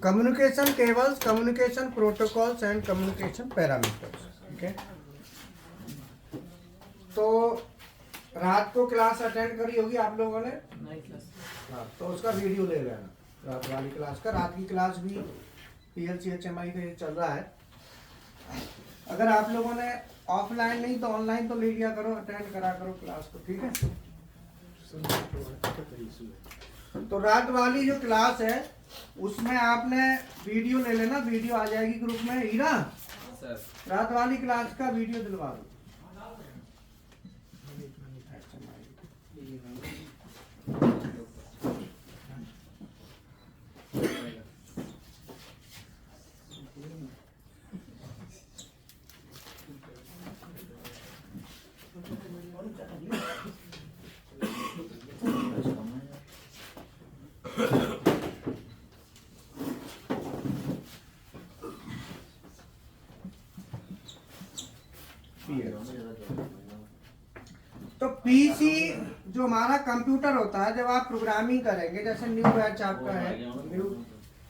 Communication cables, communication protocols and communication parameters. ठीक है, तो रात को क्लास अटेंड करी होगी आप लोगों ने? हाँ, तो उसका वीडियो ले लेना रात वाली क्लास का। रात की क्लास भी PLCHMI का ये चल रहा है। अगर आप लोगों ने ऑफलाइन नहीं तो ऑनलाइन तो ले लिया करो, अटेंड करा करो क्लास को। ठीक है, तो रात वाली जो क्लास है उसमें आपने वीडियो ले लेना, वीडियो आ जाएगी ग्रुप में। हीरा सर, रात वाली क्लास का वीडियो दिलवा दो। तो पीसी जो हमारा कंप्यूटर होता है, जब आप प्रोग्रामिंग करेंगे, जैसे न्यू बैच आपका है, न्यू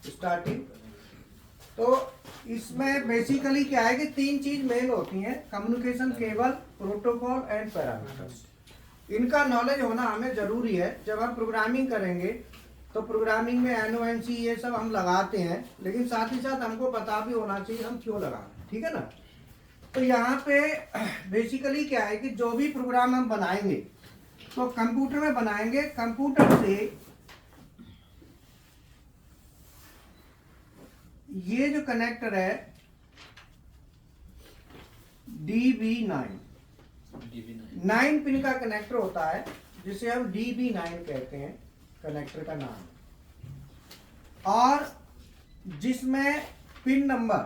स्टार्टिंग, तो इसमें बेसिकली क्या है कि 3 चीज मेन होती हैं: communication cable, protocol and parameters. इनका नॉलेज होना हमें जरूरी है। जब हम प्रोग्रामिंग करेंगे तो प्रोग्रामिंग में NONC ये सब हम लगाते हैं, लेकिन साथ ही साथ हमको पता भी होना चाहिए हम क्यों लगा रहे हैं। ठीक है ना? तो यहाँ पे बेसिकली क्या है कि जो भी प्रोग्राम हम बनाएंगे तो कंप्यूटर में बनाएंगे। कंप्यूटर से ये जो कनेक्टर है DB9 9 पिन का कनेक्टर होता है, जिसे हम DB9 कहते हैं, कनेक्टर का नाम। और जिसमें पिन नंबर,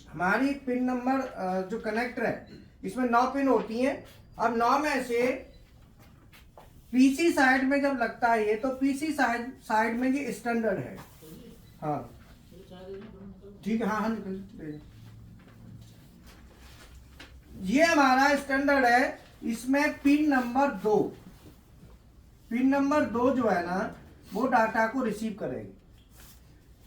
हमारी पिन नंबर जो कनेक्टर है इसमें 9 पिन होती हैं। अब 9 में से पीसी साइड में जब लगता है ये, तो पीसी साइड में ये स्टैंडर्ड है। हाँ ठीक है, हाँ हाँ निकल। ये हमारा स्टैंडर्ड है। इसमें पिन नंबर 2, पिन नंबर 2 जो है ना वो डाटा को रिसीव करेगी।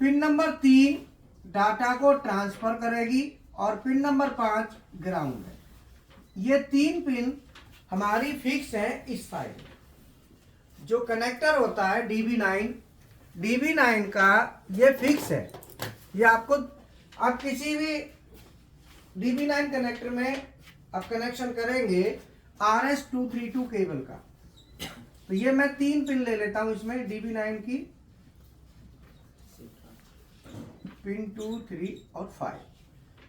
पिन नंबर 3 डाटा को ट्रांसफर करेगी और पिन नंबर 5 ग्राउंड है। ये 3 पिन हमारी फिक्स है इस साइड। जो कनेक्टर होता है DB9 का ये फिक्स है। ये आपको, आप किसी भी DB9 कनेक्टर में आप कनेक्शन करेंगे RS232 केबल का, तो ये मैं 3 पिन ले लेता हूं इसमें DB9 की, पिन 2, 3 और 5।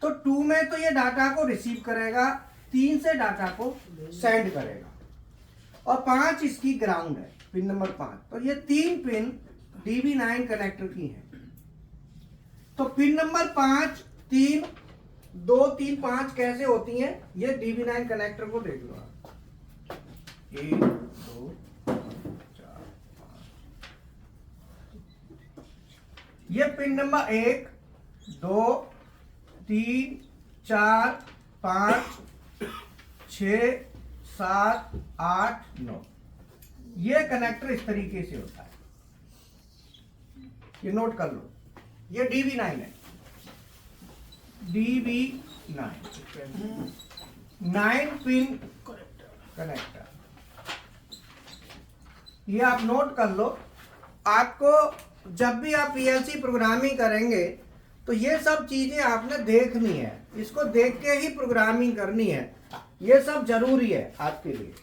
तो 2 में तो ये डाटा को रिसीव करेगा, 3 से डाटा को सेंड करेगा, और 5 इसकी ग्राउंड है, पिन नंबर 5। तो ये 3 पिन DB9 कनेक्टर की हैं। तो पिन नंबर 5, 3, 2, 3, 5 कैसे होती हैं, ये DB9 कनेक्टर को देख लो आप। 1, 2, 4, 5। ये पिन नंबर 1, 2, 3, 4, 5, 6, 7, 8, 9। ये कनेक्टर इस तरीके से होता है, ये नोट कर लो। ये DB9 है, DB9 9 पिन कनेक्टर, ये आप नोट कर लो। आपको जब भी आप PLC प्रोग्रामिंग करेंगे तो ये सब चीजें आपने देखनी है, इसको देख के ही प्रोग्रामिंग करनी है। ये सब जरूरी है आपके लिए।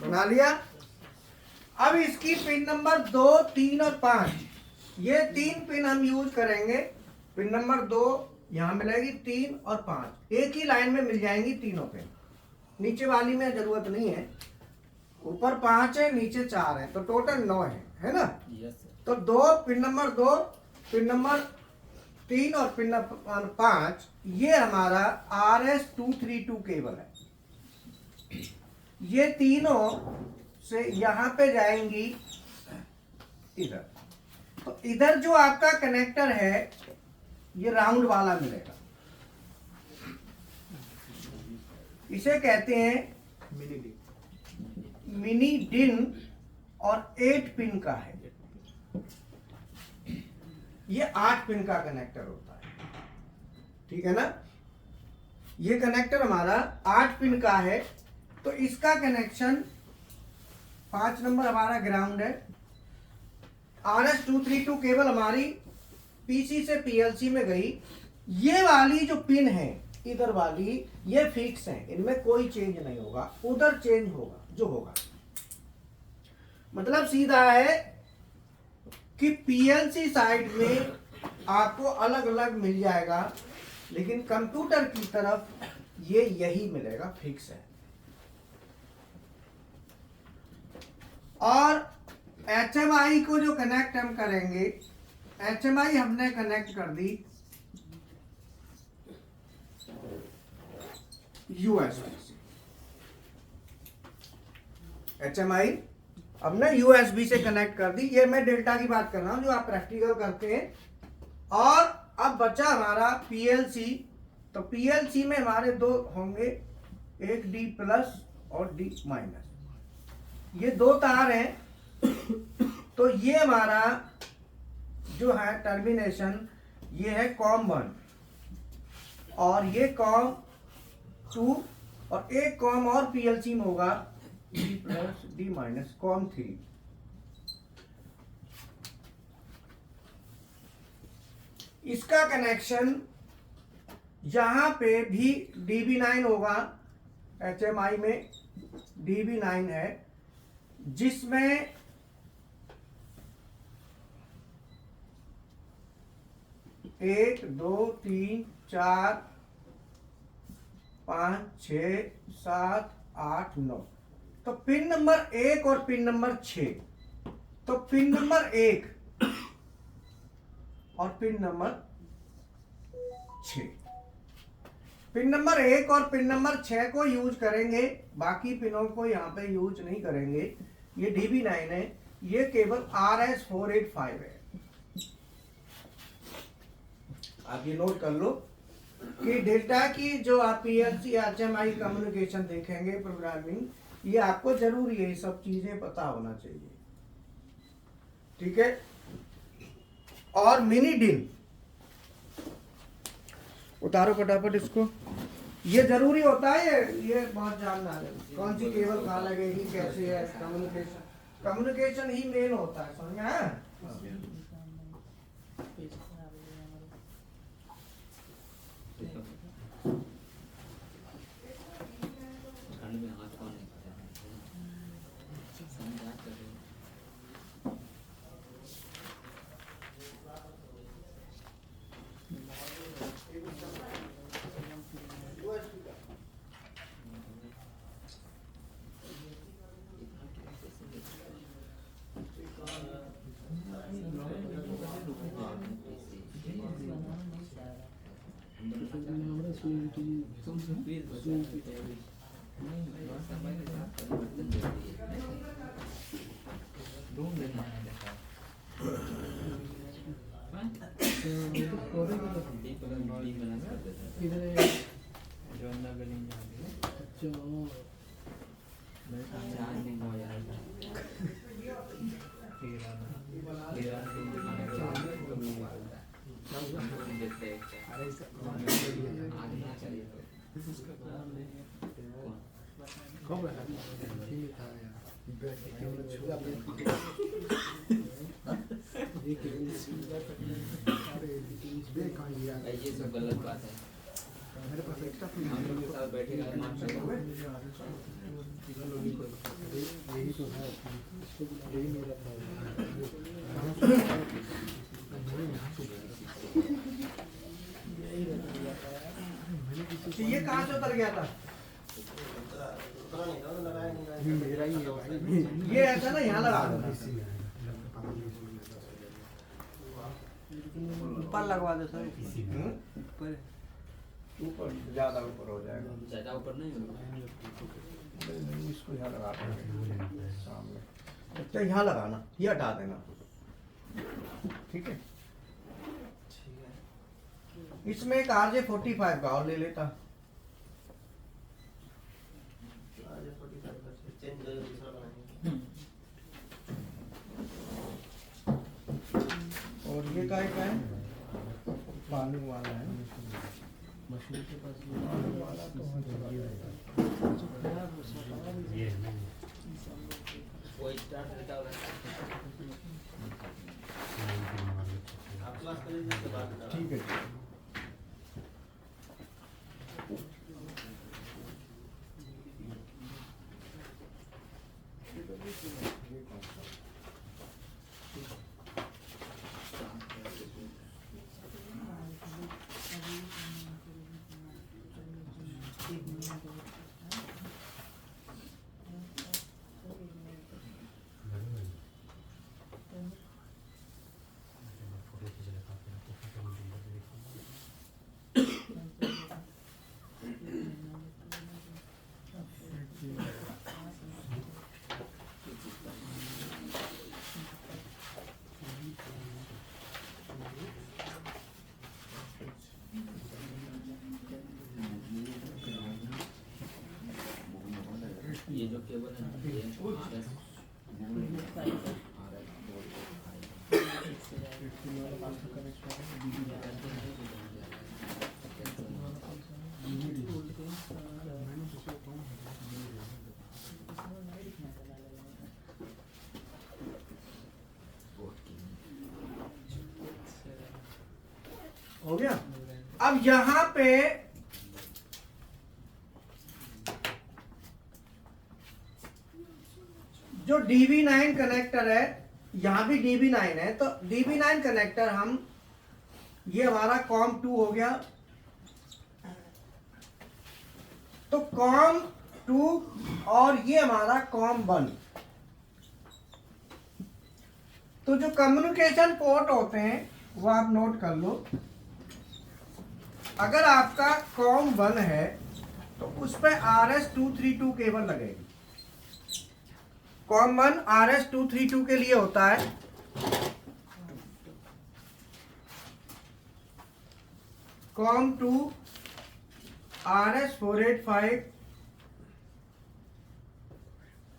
बना लिया। अब इसकी पिन नंबर 2, 3 और 5, ये 3 पिन हम यूज करेंगे। पिन नंबर 2 यहां मिलेगी, 3 और 5 एक ही लाइन में मिल जाएंगी तीनों पिन। नीचे वाली में जरूरत नहीं है, ऊपर 5 है नीचे 4 है, तो टोटल 9 है ना। तो 2 पिन नंबर 2, पिन नंबर 3 और पिन नंबर 5, ये हमारा RS232 केबल है। ये तीनों से यहां पे जाएंगी इधर। तो इधर जो आपका कनेक्टर है ये राउंड वाला मिलेगा, इसे कहते हैं मिनी डिन और 8 पिन का है। ये 8 पिन का कनेक्टर होता है, ठीक है ना। ये कनेक्टर हमारा 8 पिन का है। तो इसका कनेक्शन 5 नंबर हमारा ग्राउंड है। RS232 केबल हमारी पीसी से पीएलसी में गई। ये वाली जो पिन है इधर वाली, ये फिक्स है, इनमें कोई चेंज नहीं होगा। उधर चेंज होगा जो होगा, मतलब सीधा है कि पीएलसी साइड में आपको अलग अलग मिल जाएगा, लेकिन कंप्यूटर की तरफ ये यही मिलेगा, फिक्स है। और HMI को जो कनेक्ट हम करेंगे, HMI हमने कनेक्ट कर दी USB से। HMI हमने USB से कनेक्ट कर दी। ये मैं डेल्टा की बात कर रहा हूं जो आप प्रैक्टिकल करते हैं। और अब बचा हमारा PLC। तो PLC में हमारे 2 होंगे, एक D+ और D-। ये 2 तार हैं। तो ये हमारा जो है टर्मिनेशन, ये है COM1 और ये COM2 और एक COM और PLC में होगा D+ D-, COM3। इसका कनेक्शन यहां पे भी DB9 होगा। HMI में DB9 है, जिसमें एक, 2, 3, 4, 5, 6, 7, 8, 9। तो पिन नंबर 1 और पिन नंबर 6। तो पिन नंबर 1 और पिन नंबर 6, पिन नंबर 1 और पिन नंबर 6 को यूज करेंगे, बाकी पिनों को यहां पे यूज नहीं करेंगे। ये DB9 है, ये केवल RS485 है। आप ये नोट कर लो कि डेल्टा की जो आप PLC HMI कम्युनिकेशन देखेंगे, प्रोग्रामिंग, ये आपको जरूरी है, ये सब चीजें पता होना चाहिए, ठीक है। और मिनी डिन उतारो फटाफट इसको, ये जरूरी होता है, ये बहुत जानना है कौन सी केबल कहाँ लगेगी, कैसे है। कम्युनिकेशन ही मेन होता है, समझ में आया। ये सब गलत बात है। ये कहाँ से उतर गया था? ये ऐसा ना यहाँ लगा देना, ऊपर लगवा दो सर। ऊपर ज्यादा ऊपर हो जाएगा, ज्यादा ऊपर नहीं होगा। इसको यहाँ लगा देंगे सामने, अच्छा यहाँ लगाना, ये हटा देना, ठीक है। इसमें एक RJ45 का और ले लेता, और ये का है पानी वाला है, मशीन के पास पानी वाला तो वो स्टार्ट रहता होगा। ठीक है। ये जो केबल है ना, ये हो गया। अब यहाँ पे जो DB9 कनेक्टर है, यहाँ भी DB9 है, तो DB9 कनेक्टर हम, ये हमारा COM2 हो गया, तो COM2 और ये हमारा COM1। तो जो कम्युनिकेशन पोर्ट होते हैं वो आप नोट कर लो। अगर आपका COM1 है तो उस पर RS232 केबल लगेगी। COM1 RS232 के लिए होता है, COM2 RS485,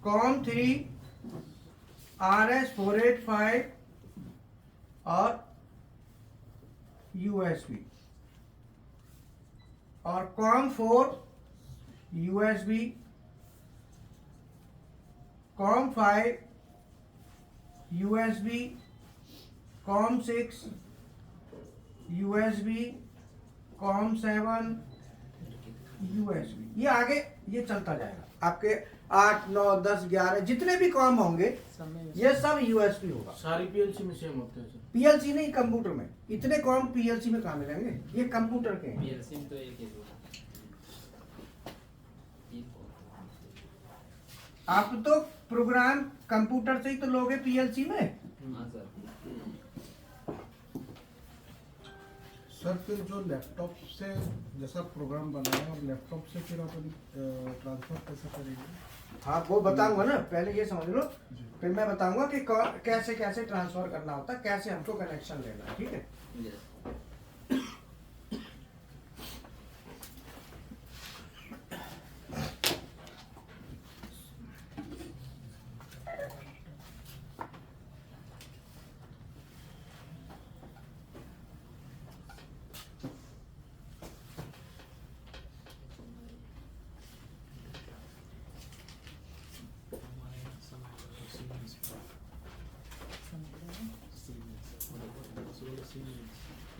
COM3 RS485 और USB, और COM4 USB, COM5 USB, COM6 USB, COM7 USB। ये आगे ये चलता जाएगा, आपके 8, 9, 10, 11 जितने भी कॉम होंगे ये सब USB होगा। सारी पीएलसी में सेम होते हैं सर। PLC नहीं, कंप्यूटर में। इतने कॉम PLC में कहाँ मिलेंगे, ये कंप्यूटर के हैं। पीएलसी में तो एक ही होगा। आप तो प्रोग्राम कंप्यूटर से ही तो लोगे PLC में। हाँ सर। सर फिर जो लैपटॉप से जैसा प्रोग्राम बनाया और लैपटॉप से फिर अपन ट्रांसफर कैसे करेंगे? हाँ वो बताऊंगा ना, पहले ये समझ लो, फिर मैं बताऊंगा कि कैसे कैसे ट्रांसफर करना होता है, कैसे हमको कनेक्शन लेना है, ठीक है। यस।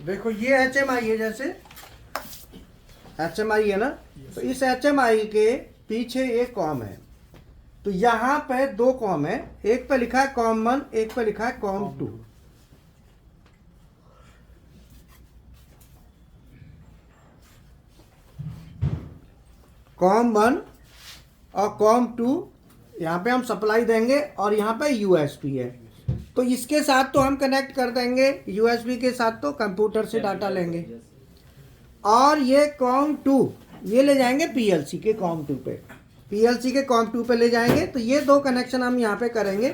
देखो ये HMI है, जैसे HMI है ना, तो इस HMI के पीछे एक कॉम है, तो यहाँ पे दो कॉम है, एक पे लिखा है कॉम 1, एक पे लिखा है कॉम 2। कॉम 1 और कॉम 2 यहाँ पे हम सप्लाई देंगे और यहाँ पे USB है, तो इसके साथ तो हम कनेक्ट कर देंगे, USB के साथ तो कंप्यूटर से डाटा लेंगे, और ये कॉम 2 ये ले जाएंगे PLC के कॉम 2 पे, PLC के कॉम 2 पे ले जाएंगे। तो ये दो कनेक्शन हम यहाँ पे करेंगे,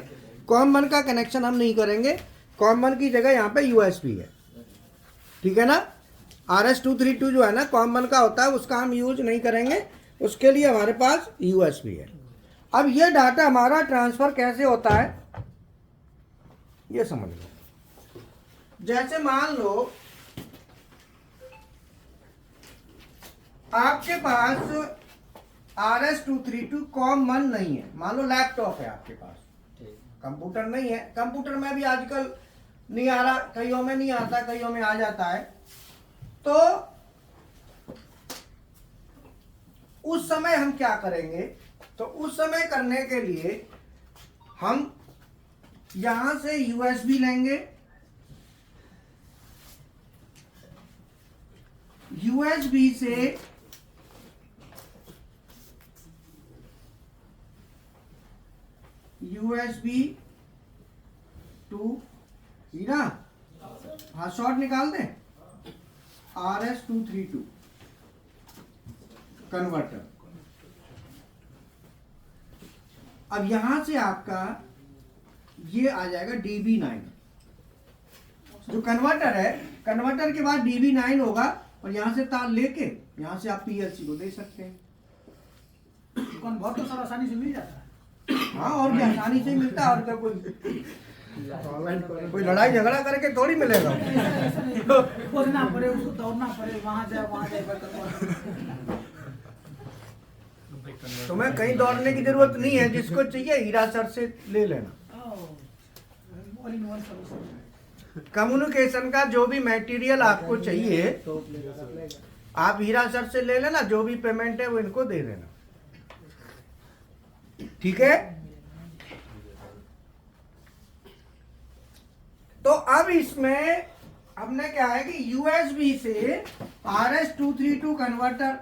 कॉम 1 का कनेक्शन हम नहीं करेंगे, कॉम 1 की जगह यहाँ पे USB है, ठीक है ना। RS-232 जो है ना कॉम 1 का होता है, उसका हम यूज नहीं करेंगे, उसके लिए हमारे पास USB है। अब ये डाटा हमारा ट्रांसफर कैसे होता है ये समझ लो। जैसे मान लो आपके पास RS-232 कॉम 1 नहीं है, मान लो लैपटॉप है आपके पास, ठीक। कंप्यूटर नहीं है, कंप्यूटर में भी आजकल नहीं आ रहा, कईयों में नहीं आता, कईयों में आ जाता है। तो उस समय हम क्या करेंगे, तो उस समय करने के लिए हम यहां से USB लेंगे, USB से USB टू ना, हाँ शॉर्ट निकाल दें, RS-232 कन्वर्टर। अब यहां से आपका ये आ जाएगा DB9, जो कन्वर्टर है, कन्वर्टर के बाद DB9 होगा, और यहां से तार लेके यहां से आप PLC को दे सकते हैं। कन्वर्ट तो सर आसानी से मिल जाता है। हाँ, और भी आसानी से मिलता है, और क्या कोई लड़ाई झगड़ा करके थोड़ी मिलेगा। खोजना पड़े, उसको दौड़ना पड़े, वहाँ जाए तुम्हें कहीं दौड़ने की जरूरत नहीं है, जिसको चाहिए हीरा सर से ले लेना। कम्युनिकेशन का जो भी मटेरियल आपको चाहिए आप हीरा सर से ले लेना, जो भी पेमेंट है वो इनको दे देना, ठीक है। तो अब इसमें हमने क्या है कि USB से RS-232 कन्वर्टर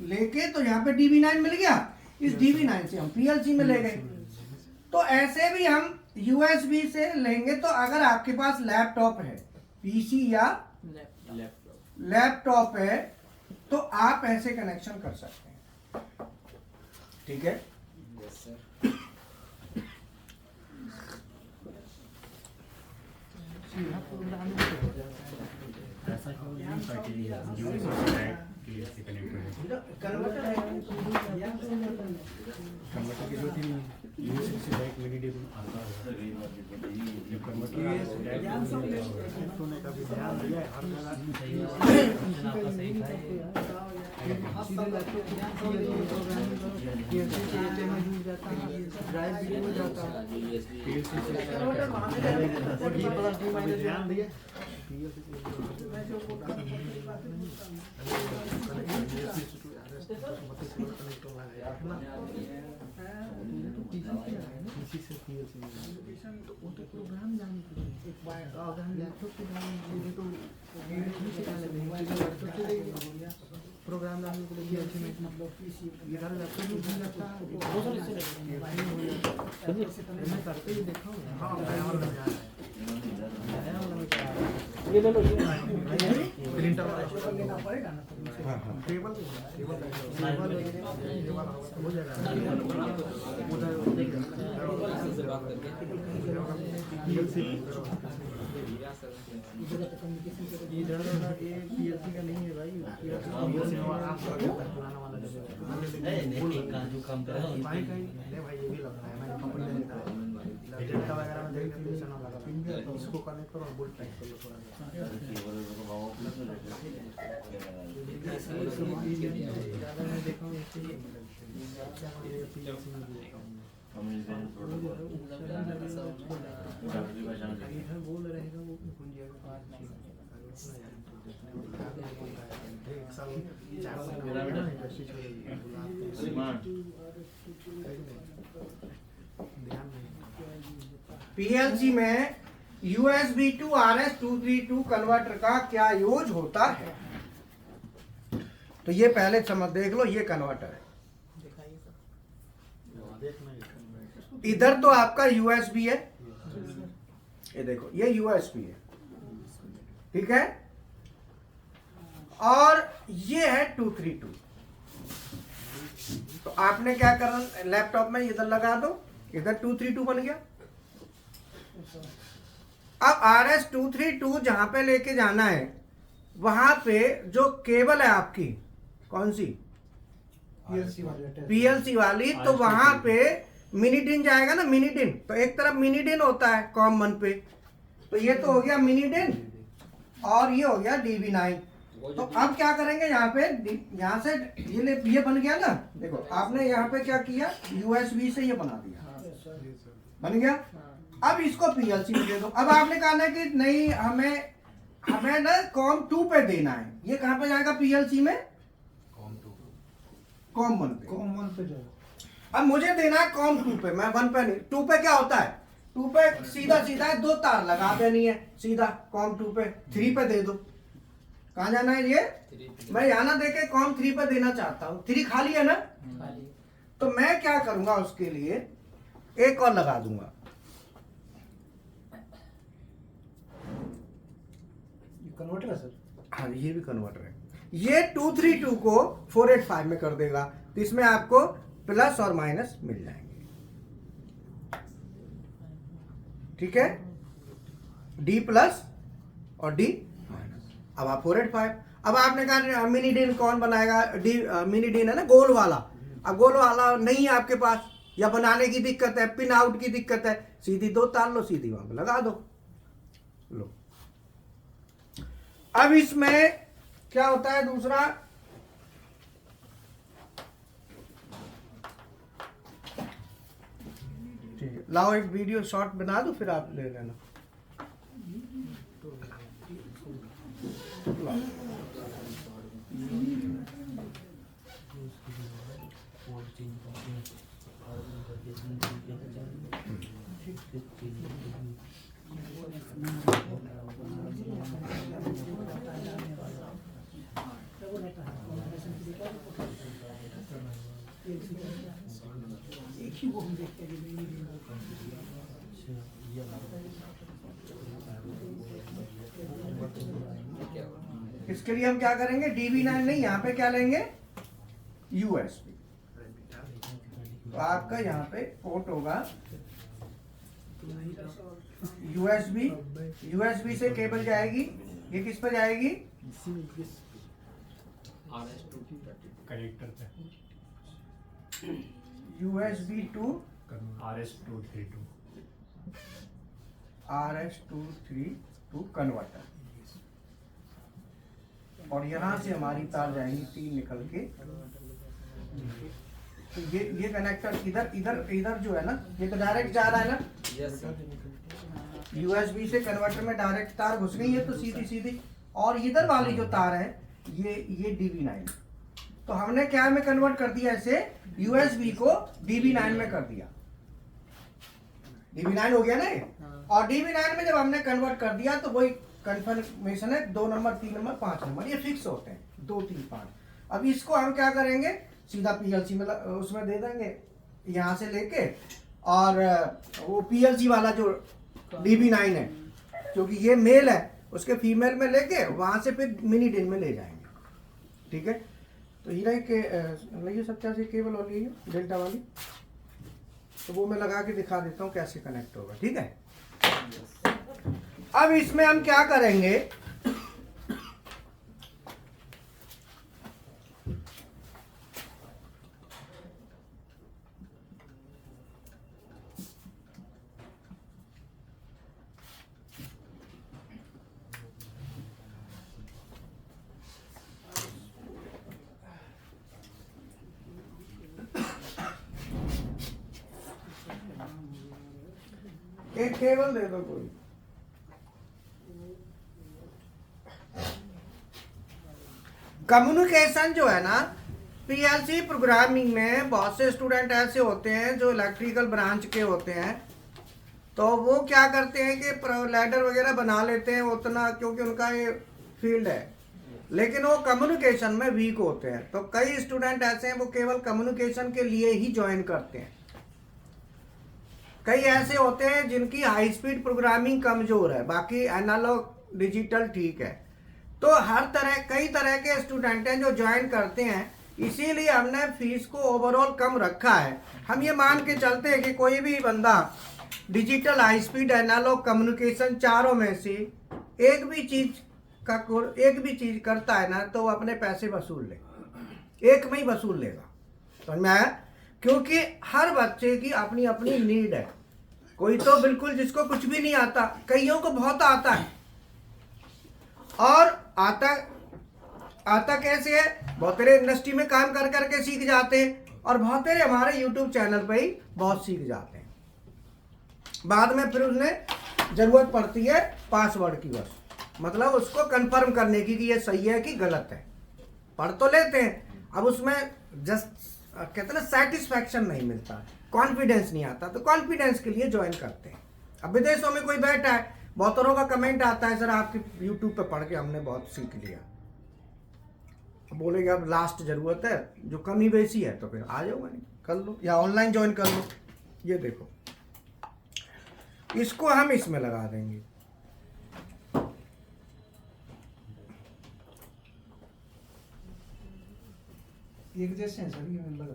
लेके, तो यहाँ पे DB9 मिल गया, इस DB9 से हम PLC में ले गए। तो ऐसे भी हम USB से लेंगे, तो अगर आपके पास लैपटॉप है, PC या लैपटॉप है, तो आप ऐसे कनेक्शन कर सकते हैं, ठीक है। Yes sir. कन्वर्टर है, कन्वर्टर की जरूरत ही नहीं है, यूएसबी से डायरेक्ट मिनीडेबल आता है। जब कन्वर्टर का भी ध्यान दिया है हर जगह ड्राइव भी हो जाता है, PLC से ध्यान दिया तो वो तो प्रोग्राम जाने के लिए एक बार अगर हम लैपटॉप से डालेंगे तो प्रोग्राम डालने के लिए मतलब इधर लैपटॉप में भी जाता है, मैं करते ही देखा हूँ। हाँ, ये ले लो, प्रिंटर लेना पड़ेगा ना, टेबल हो जाएगा उधर से बात करके इधर ये PLC का नहीं है भाई, PLC पुराना वाला जो काम कर रहा है भाई ये भी लगता है, मैंने कंपनी में देखा है डेटा वगैरह में देखा है लगा फिंगर, तो उसको कनेक्ट करो और बोल्ट टाइप कर लो थोड़ा ज़्यादा मैं देखा हूँ इससे ये PLC में देखा हूँ इधर बोल रहेगा वो कुंजिया के पास एक साल 4 महीना बेटा इंडस्ट्री छोड़ी ध्यान नहीं पीएलसी में USB to RS-232 कन्वर्टर का क्या यूज होता है? तो ये पहले समझ देख लो, ये कन्वर्टर है। दिखाइए सर देखना है इधर तो आपका USB है, ये देखो ये USB है, ठीक है, और ये है 232। तो आपने क्या करना, लैपटॉप में इधर लगा दो, इधर 232 बन गया। अब RS-232 जहां पे लेके जाना है, वहां पे जो केबल है आपकी, कौन सी, पीएलसी वाली, तो वहां पे मिनी डिन जाएगा ना, मिनी डिन। तो एक तरफ मिनी डिन होता है कॉमन पे, तो ये तो हो गया मिनी डिन और ये हो गया DB9। तो अब क्या करेंगे, यहाँ पे यहाँ से ये बन गया ना, देखो आपने यहाँ पे क्या किया, USB से ये बना दिया, बन गया। अब इसको पीएलसी में दे दो। अब आपने कहा ना कि नहीं, हमें ना COM2 पे देना है, ये कहाँ पे जाएगा पीएलसी में, COM1 पे। कॉमन पे जाओ। अब मुझे देना है COM2 पे, मैं 1 पे नहीं। 2 पे क्या होता है, 2 पे सीधा है, 2 तार लगा देनी है सीधा, COM2 पे। 3 पे दे दो, कहाँ जाना है ये, मैं यहाँ ना देके COM3 पे देना चाहता हूँ। 3 खाली है ना, तो मैं क्या करूंगा, उसके लिए एक और लगा दूंगा। कन्वर्टर है सर। हाँ, ये भी कन्वर्टर है। ये 232 को 485 में कर देगा, तो इसमें आपको प्लस और माइनस मिल जाएंगे, ठीक है, D प्लस और D माइनस। अब आप 485, अब आपने कहा मिनी डिन कौन बनाएगा, मिनी डिन है ना गोल वाला। अब गोल वाला नहीं है आपके पास, या बनाने की दिक्कत है, पिन आउट की दिक्कत है, सीधी 2 तार लो, सीधी वहां पे लगा दो, लो। अब इसमें क्या होता है दूसरा, ठीक है, लाओ एक वीडियो शॉर्ट बना दो, फिर आप ले लेना। लाओ। एक ही वो हम देखते हैं कि नहीं इसके लिए हम क्या करेंगे, DB9 नहीं, यहाँ पे क्या लेंगे, USB। तो आपका यहाँ पे पोर्ट होगा USB से केबल जाएगी, ये किस पे जाएगी, कनेक्टर पे USB to RS-232 कन्वर्टर। और यहाँ से हमारी तार जाएंगी 3 निकल के, तो ये कनेक्टर इधर जो है ना, ये तो डायरेक्ट जा रहा है ना, यस सर। USB से कन्वर्टर में डायरेक्ट तार घुस गई है, तो सीधी। और इधर वाली जो तार है, ये DB9। तो हमने क्या में कन्वर्ट कर दिया, ऐसे USB को DB9 में कर दिया, DB9 हो गया ना ये। और DB9 में जब हमने कन्वर्ट कर दिया, तो वही कंफर्मेशन है, 2 नंबर 3 नंबर 5 नंबर, ये फिक्स होते हैं, 2 3 5। अब इसको हम क्या करेंगे, सीधा पीएलसी में उसमें दे देंगे, यहाँ से लेके, और वो पीएलसी वाला जो DB9 है, क्योंकि ये मेल है, उसके फीमेल में लेके वहां से फिर मिनी डिन में ले जाएंगे, ठीक है। तो हीरा के लइए 87 केबल वाली है, डेल्टा वाली, तो वो मैं लगा के दिखा देता हूँ कैसे कनेक्ट होगा, ठीक है। अब इसमें हम क्या करेंगे, एक केबल दे दो कोई, कम्युनिकेशन जो है ना, पीएलसी प्रोग्रामिंग में बहुत से स्टूडेंट ऐसे होते हैं जो इलेक्ट्रिकल ब्रांच के होते हैं, तो वो क्या करते हैं कि लैडर वगैरह बना लेते हैं उतना, क्योंकि उनका ये फील्ड है, लेकिन वो कम्युनिकेशन में वीक होते हैं। तो कई स्टूडेंट ऐसे हैं वो केवल कम्युनिकेशन के लिए ही ज्वाइन करते हैं। कई ऐसे होते हैं जिनकी हाई स्पीड प्रोग्रामिंग कमजोर है, बाकी एनालॉग डिजिटल ठीक है। तो हर तरह कई तरह के स्टूडेंट हैं जो ज्वाइन करते हैं, इसीलिए हमने फीस को ओवरऑल कम रखा है। हम ये मान के चलते हैं कि कोई भी बंदा digital, high speed, analog, communication चारों में से एक भी चीज करता है ना, तो वो अपने पैसे वसूल ले, एक में ही वसूल लेगा। समझ में आया? क्योंकि हर बच्चे की अपनी अपनी नीड है। कोई तो बिल्कुल जिसको कुछ भी नहीं आता, कईयों को बहुत आता है, और आता कैसे है, बहुत तेरे इंडस्ट्री में काम कर करके सीख जाते हैं, और बहुत तेरे हमारे यूट्यूब चैनल पे ही बहुत सीख जाते हैं। बाद में फिर उसने जरूरत पड़ती है पासवर्ड की, बस मतलब उसको कंफर्म करने की कि ये सही है कि गलत है। पढ़ तो लेते हैं, अब उसमें जस्ट कहते हैं सेटिस्फैक्शन नहीं मिलता, कॉन्फिडेंस नहीं आता, तो कॉन्फिडेंस के लिए ज्वाइन करते हैं। अब विदेशों में कोई बैठा है, बहुत तरह का कमेंट आता है, सर आपके यूट्यूब पे पढ़ के हमने बहुत सीख लिया। बोलेगा अब लास्ट जरूरत है, जो कमी बेसी है तो फिर आ जाओ, नहीं कर लो या ऑनलाइन ज्वाइन कर लो। ये देखो, इसको हम इसमें लगा देंगे, एक जैसे हैं सर, ये लग रहा है।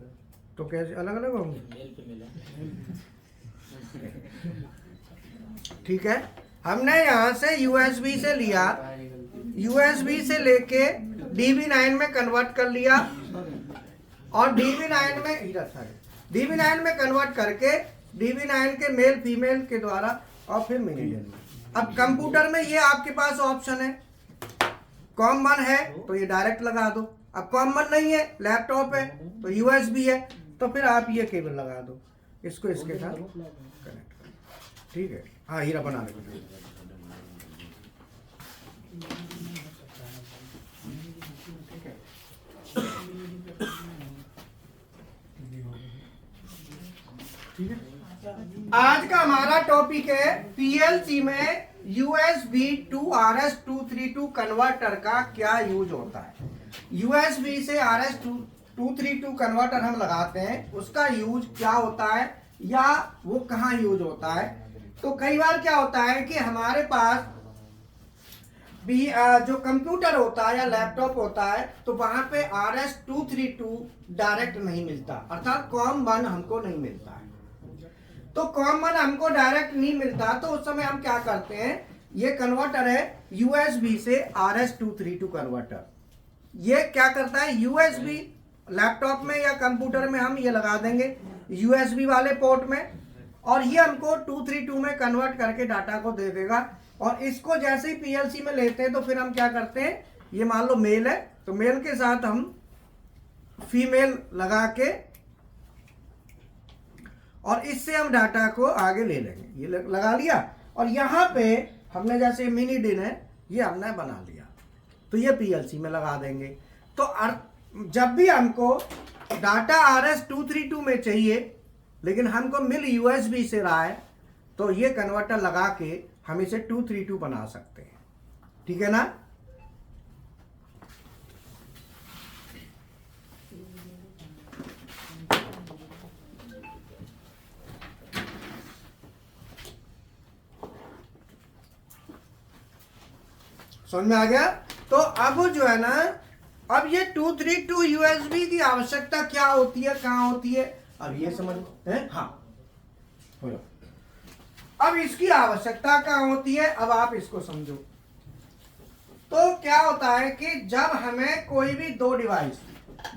तो कैसे अलग अलग होंगे? मेल पे मिला। ठीक है, हमने यहाँ से यूएसबी से लिया, यूएसबी से लेके DB9 में कन्वर्ट कर लिया, और DB9 में कन्वर्ट करके DB9 के मेल फीमेल के द्वारा, और फिर मिनी डिन में। अब कंप्यूटर में ये आपके पास ऑप्शन है, कॉमन है तो ये डायरेक्ट लगा दो, अब कॉमन नहीं है, लैपटॉप है तो यूएसबी है, तो फिर आप ये केबल लगा दो, इसको इसके साथ कनेक्ट करो। ठीक है, हाँ हीरा बना लेंगे। ठीक है, आज का हमारा टॉपिक है पीएलसी में USB to RS-232 कन्वर्टर का क्या यूज होता है। USB से RS-232 कन्वर्टर हम लगाते हैं, उसका यूज क्या होता है या वो कहाँ यूज होता है। तो कई बार क्या होता है कि हमारे पास भी जो कंप्यूटर होता है या लैपटॉप होता है, तो वहां पे RS-232 डायरेक्ट नहीं मिलता, अर्थात COM1 हमको नहीं मिलता है। तो COM1 हमको डायरेक्ट नहीं मिलता, तो उस समय हम क्या करते हैं, ये कन्वर्टर है USB से RS-232 कन्वर्टर। ये क्या करता है, USB लैपटॉप में या कंप्यूटर में हम ये लगा देंगे USB वाले पोर्ट में, और ये हमको 232 में कन्वर्ट करके डाटा को दे देगा। और इसको जैसे ही पीएलसी में लेते हैं तो फिर हम क्या करते हैं, ये मान लो मेल है, तो मेल के साथ हम फीमेल लगा के और इससे हम डाटा को आगे ले लेंगे। ये लगा लिया, और यहाँ पे हमने जैसे मिनी डिन है ये हमने बना लिया, तो ये पीएलसी में लगा देंगे। तो जब भी हमको डाटा RS-232 में चाहिए लेकिन हमको मिल USB से रहा है, तो ये कन्वर्टर लगा के हम इसे 232 बना सकते हैं। ठीक है ना। समझ में आ गया। तो अब जो है ना, अब ये 232 USB की आवश्यकता क्या होती है, कहाँ होती है, अब ये समझ हैं। हाँ, अब इसकी आवश्यकता कहाँ होती है, अब आप इसको समझो। तो क्या होता है कि जब हमें कोई भी दो डिवाइस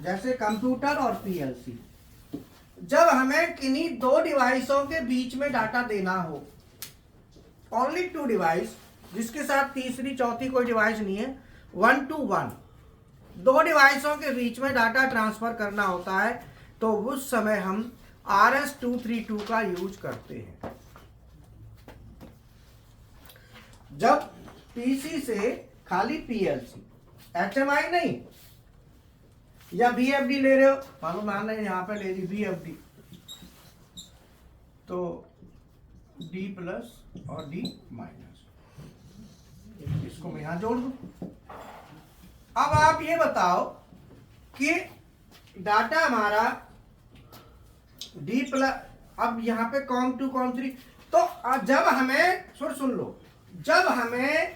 जैसे कंप्यूटर और पीएलसी, जब हमें किन्हीं दो डिवाइसों के बीच में डाटा देना हो, ओनली 2 डिवाइस, जिसके साथ तीसरी चौथी कोई डिवाइस नहीं है, 1 to 1 दो डिवाइसों के बीच में डाटा ट्रांसफर करना होता है, तो उस समय हम RS-232 का यूज करते हैं। जब पीसी से खाली पीएलसी, HMI नहीं, या BFD ले रहे हो, मानो मान रहे यहाँ पे ले ली BFD, तो D प्लस और D माइनस, इसको मैं यहाँ जोड़ दूं। अब आप ये बताओ कि डाटा हमारा D प्लस, अब यहाँ पे COM2 COM3, तो जब हमें सुन लो, जब हमें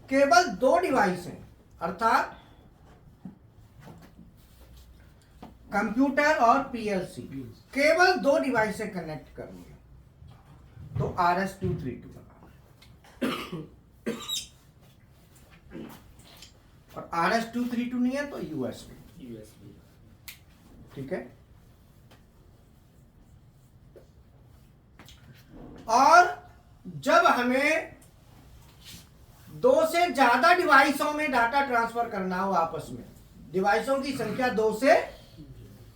केवल 2 डिवाइस हैं, अर्थात कंप्यूटर और PLC, केवल 2 डिवाइस से कनेक्ट करनी है, तो RS-232 लगा, और RS-232 नहीं है तो USB, ठीक है। और जब हमें 2 से ज्यादा डिवाइसों में डाटा ट्रांसफर करना हो, आपस में डिवाइसों की संख्या 2 से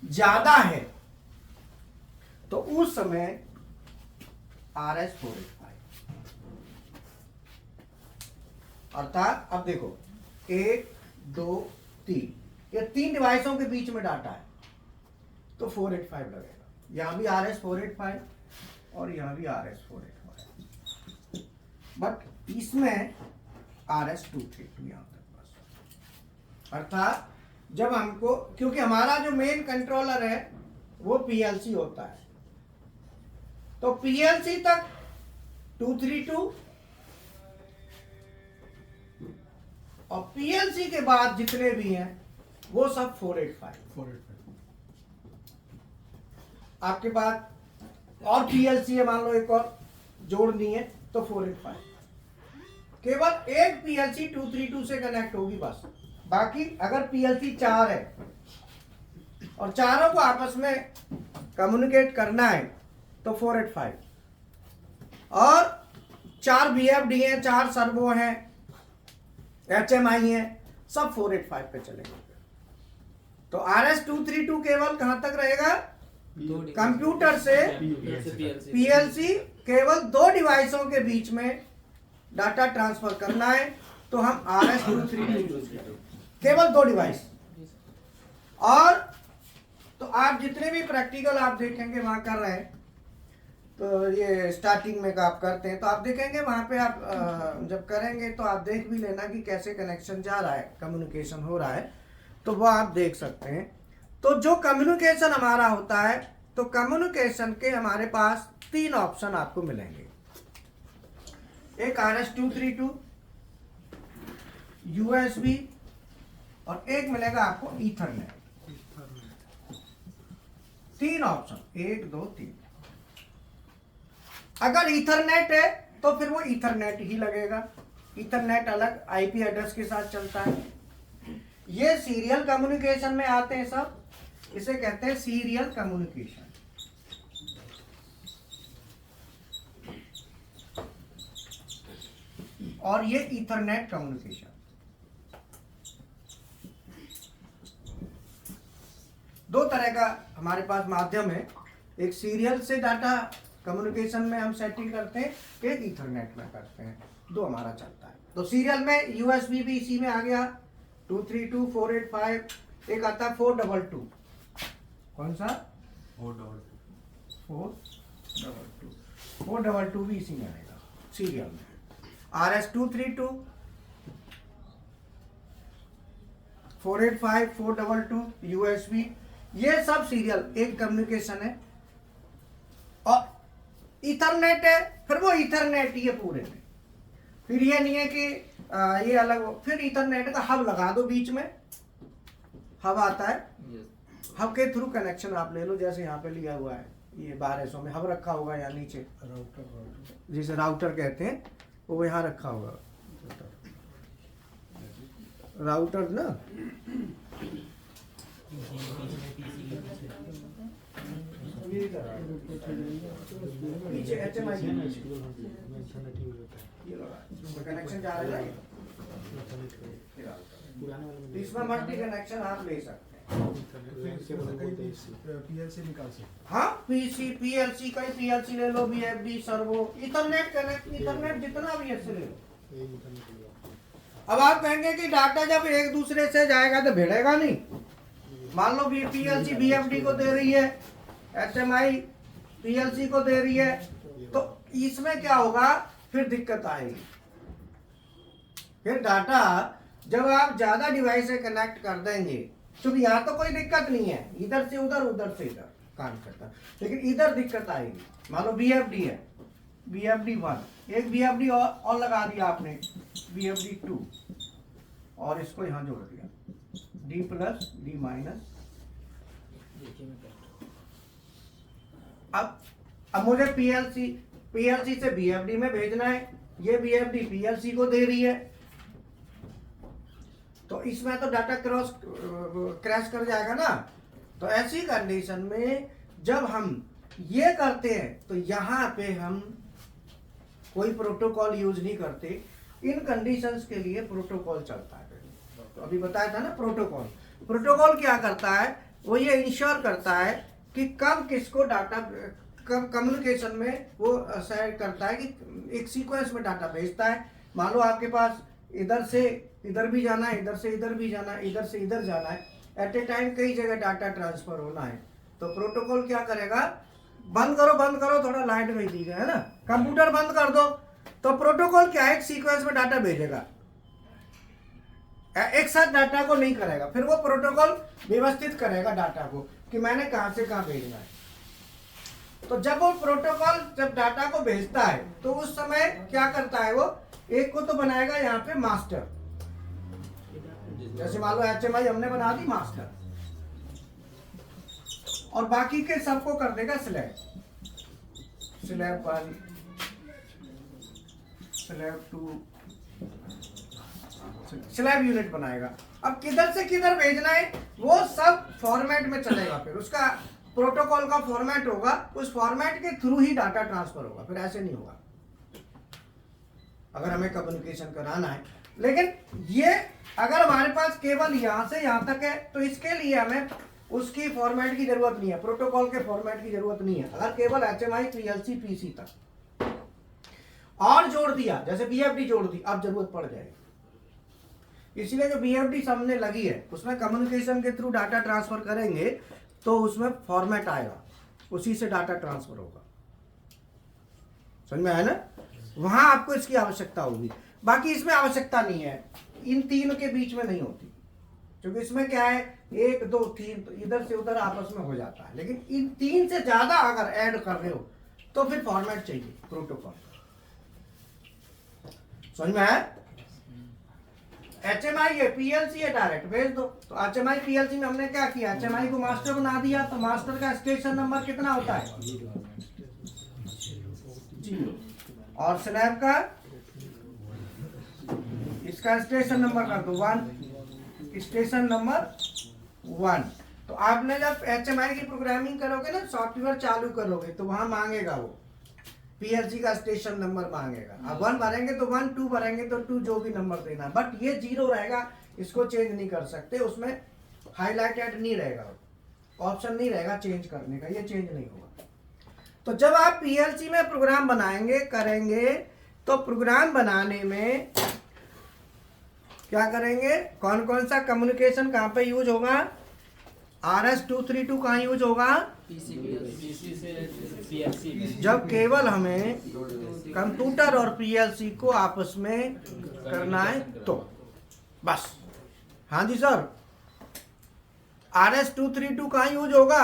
ज्यादा है, तो उस समय RS-485, अर्थात अब देखो 1 2 3, ये 3 डिवाइसों के बीच में डाटा है, तो 485 लगेगा। यहां भी RS-485 और यहां भी RS-485, बट इसमें RS-232 यहां तक बस। अर्थात जब हमको, क्योंकि हमारा जो मेन कंट्रोलर है वो PLC होता है, तो PLC तक 232 और PLC के बाद जितने भी हैं वो सब 485। आपके पास और PLC है, मान लो एक और जोड़नी है, तो 485। केवल एक PLC 232 से कनेक्ट होगी बस, बाकी अगर PLC 4 है और चारों को आपस में कम्युनिकेट करना है तो 485, और 4 BFD हैं, 4 सर्वो हैं, HMI हैं, सब 485 पे चलेंगे। तो RS-232 केवल कहां तक रहेगा, कंप्यूटर से PLC, केवल 2 डिवाइसों के बीच में डाटा ट्रांसफर करना है, तो हम RS-232 यूज करें, केवल 2 डिवाइस। और तो आप जितने भी प्रैक्टिकल आप देखेंगे वहां कर रहे हैं, तो ये स्टार्टिंग में आप करते हैं, तो आप देखेंगे वहां पे आप जब करेंगे तो आप देख भी लेना कि कैसे कनेक्शन जा रहा है, कम्युनिकेशन हो रहा है, तो वो आप देख सकते हैं। तो जो कम्युनिकेशन हमारा होता है, तो कम्युनिकेशन के हमारे पास 3 ऑप्शन आपको मिलेंगे, एक RS-232, USB, और एक मिलेगा आपको ईथरनेट। 3 ऑप्शन, 1 2 3। अगर ईथरनेट है तो फिर वो ईथरनेट ही लगेगा, ईथरनेट अलग IP एड्रेस के साथ चलता है। ये सीरियल कम्युनिकेशन में आते हैं सब, इसे कहते हैं सीरियल कम्युनिकेशन। और ये ईथरनेट कम्युनिकेशन, दो तरह का हमारे पास माध्यम है। एक सीरियल से डाटा कम्युनिकेशन में हम सेटिंग करते हैं, एक ईथरनेट में करते हैं, 2 हमारा चलता है। तो सीरियल में USB भी इसी में आ गया, 232, 485, एक आता है 422। कौन सा? 422 भी इसी में आएगा सीरियल में। RS-232, 485, 422, USB, ये सब सीरियल एक कम्युनिकेशन है। और ईथरनेट है, फिर वो ईथरनेट ही है पूरे में, फिर ये नहीं है कि ये अलग हो। फिर ईथरनेट का हब लगा दो, बीच में हब आता है, हब के थ्रू कनेक्शन आप ले लो, जैसे यहाँ पे लिया हुआ है, ये 1200 में हब रखा होगा या नीचे राउटर, जिसे राउटर कहते हैं, वो यहाँ रखा होगा राउटर ना। पीछे HMI कनेक्शन जा रहा है, इसमें मल्टी कनेक्शन आप ले सकते हैं। PLC निकाल सकते। हाँ, PLC कहीं PLC ले लो, BFD, servo, Ethernet connect, Ethernet जितना भी है ले लो। अब आप कहेंगे कि डाटा जब एक दूसरे से जाएगा तो भिड़ेगा नहीं, मान लो पीएलसी बीएफडी को दे रही है, एचएमआई पीएलसी को दे रही है, तो इसमें क्या होगा, फिर दिक्कत आएगी। फिर डाटा जब आप ज्यादा डिवाइस से कनेक्ट कर देंगे तो यहाँ तो कोई दिक्कत नहीं है, इधर से उधर उधर से इधर काम करता है, लेकिन इधर दिक्कत आएगी। मान लो बीएफडी है, बीएफडी 1, एक बीएफडी और लगा दिया आपने, बीएफडी 2, और इसको यहाँ जोड़ दिया, डी प्लस डी माइनस। अब मुझे पीएलसी से बीएफडी में भेजना है, ये बीएफडी पीएलसी को दे रही है, तो इसमें तो डाटा क्रैश कर जाएगा ना। तो ऐसी कंडीशन में जब हम ये करते हैं तो यहाँ पे हम कोई प्रोटोकॉल यूज नहीं करते, इन कंडीशंस के लिए प्रोटोकॉल चलता है। तो अभी बताया था ना प्रोटोकॉल क्या करता है, वो ये इंश्योर करता है कि कब किसको डाटा, कब कम्युनिकेशन में वो शेयर करता है कि एक सीक्वेंस में डाटा भेजता है। मान लो आपके पास इधर से इधर भी जाना है, इधर से इधर भी जाना है, इधर से इधर जाना है, एट ए टाइम कई जगह डाटा ट्रांसफर होना है, तो प्रोटोकॉल क्या करेगा, बंद करो, थोड़ा लाइट गई थी है ना, कंप्यूटर बंद कर दो, तो प्रोटोकॉल क्या है, एक सीक्वेंस में डाटा भेजेगा, एक साथ डाटा को नहीं करेगा। फिर वो प्रोटोकॉल व्यवस्थित करेगा डाटा को कि मैंने कहां से कहां भेजना है। तो जब वो प्रोटोकॉल जब डाटा को भेजता है तो उस समय क्या करता है, वो एक को तो बनाएगा यहाँ पे मास्टर, जैसे मान लो एचएमआई हमने बना दी मास्टर, और बाकी के सबको कर देगा स्लैब 1, स्लैब 2, स्लैब यूनिट बनाएगा। अब किधर से किधर भेजना है वो सब फॉर्मेट में चलेगा, फिर उसका प्रोटोकॉल का फॉर्मेट होगा, उस फॉर्मेट के थ्रू ही डाटा ट्रांसफर होगा, फिर ऐसे नहीं होगा अगर हमें कम्युनिकेशन कराना है। लेकिन ये अगर हमारे पास केवल यहां से यहां तक है तो इसके लिए हमें उसकी फॉर्मेट की जरूरत नहीं है, प्रोटोकॉल के फॉर्मेट की जरूरत नहीं है। अगर केवल एचएमआई पीएलसी पीसी तक और जोड़ दिया, जैसे बीएफडी जोड़ दी, अब जरूरत पड़ जाएगी। इसलिए जो बीएफडी सामने लगी है उसमें कम्युनिकेशन के थ्रू डाटा ट्रांसफर करेंगे तो उसमें फॉर्मेट आएगा, उसी से डाटा ट्रांसफर होगा। समझ में आया ना, वहां आपको इसकी आवश्यकता होगी, बाकी इसमें आवश्यकता नहीं है, इन तीन के बीच में नहीं होती, क्योंकि इसमें क्या है 1 2 3 तो इधर से उधर आपस में हो जाता है। लेकिन इन 3 से ज्यादा अगर ऐड कर रहे हो तो फिर फॉर्मेट चाहिए प्रोटोकॉल। समझ में आया, एचएमआई है पीएलसी है, डायरेक्ट भेज दो। तो एचएमआई पीएलसी में हमने क्या किया, एचएमआई को मास्टर बना दिया, तो मास्टर का स्टेशन नंबर कितना होता है 0, और स्लैब का इसका स्टेशन नंबर कर दो 1, स्टेशन नंबर 1। तो आपने जब एचएमआई की प्रोग्रामिंग करोगे ना, सॉफ्टवेयर चालू करोगे तो वहां मांगेगा वो पीएलसी का स्टेशन नंबर मांगेगा। अब 1 भरेंगे तो 1, 2 भरेंगे तो 2, जो भी नंबर देना, बट ये 0 रहेगा, इसको चेंज नहीं कर सकते, उसमें हाईलाइटेड नहीं रहेगा, ऑप्शन नहीं रहेगा चेंज करने का, ये चेंज नहीं होगा। तो जब आप पीएलसी में प्रोग्राम बनाएंगे करेंगे तो प्रोग्राम बनाने में क्या करेंगे, कौन कौन सा कम्युनिकेशन कहां पे यूज होगा, RS-232 कहां यूज होगा, पीसी से पीएलसी, जब केवल हमें कंप्यूटर और पीएलसी को आपस में करना है तो बस। हाँ जी सर, RS-232 कहां यूज होगा,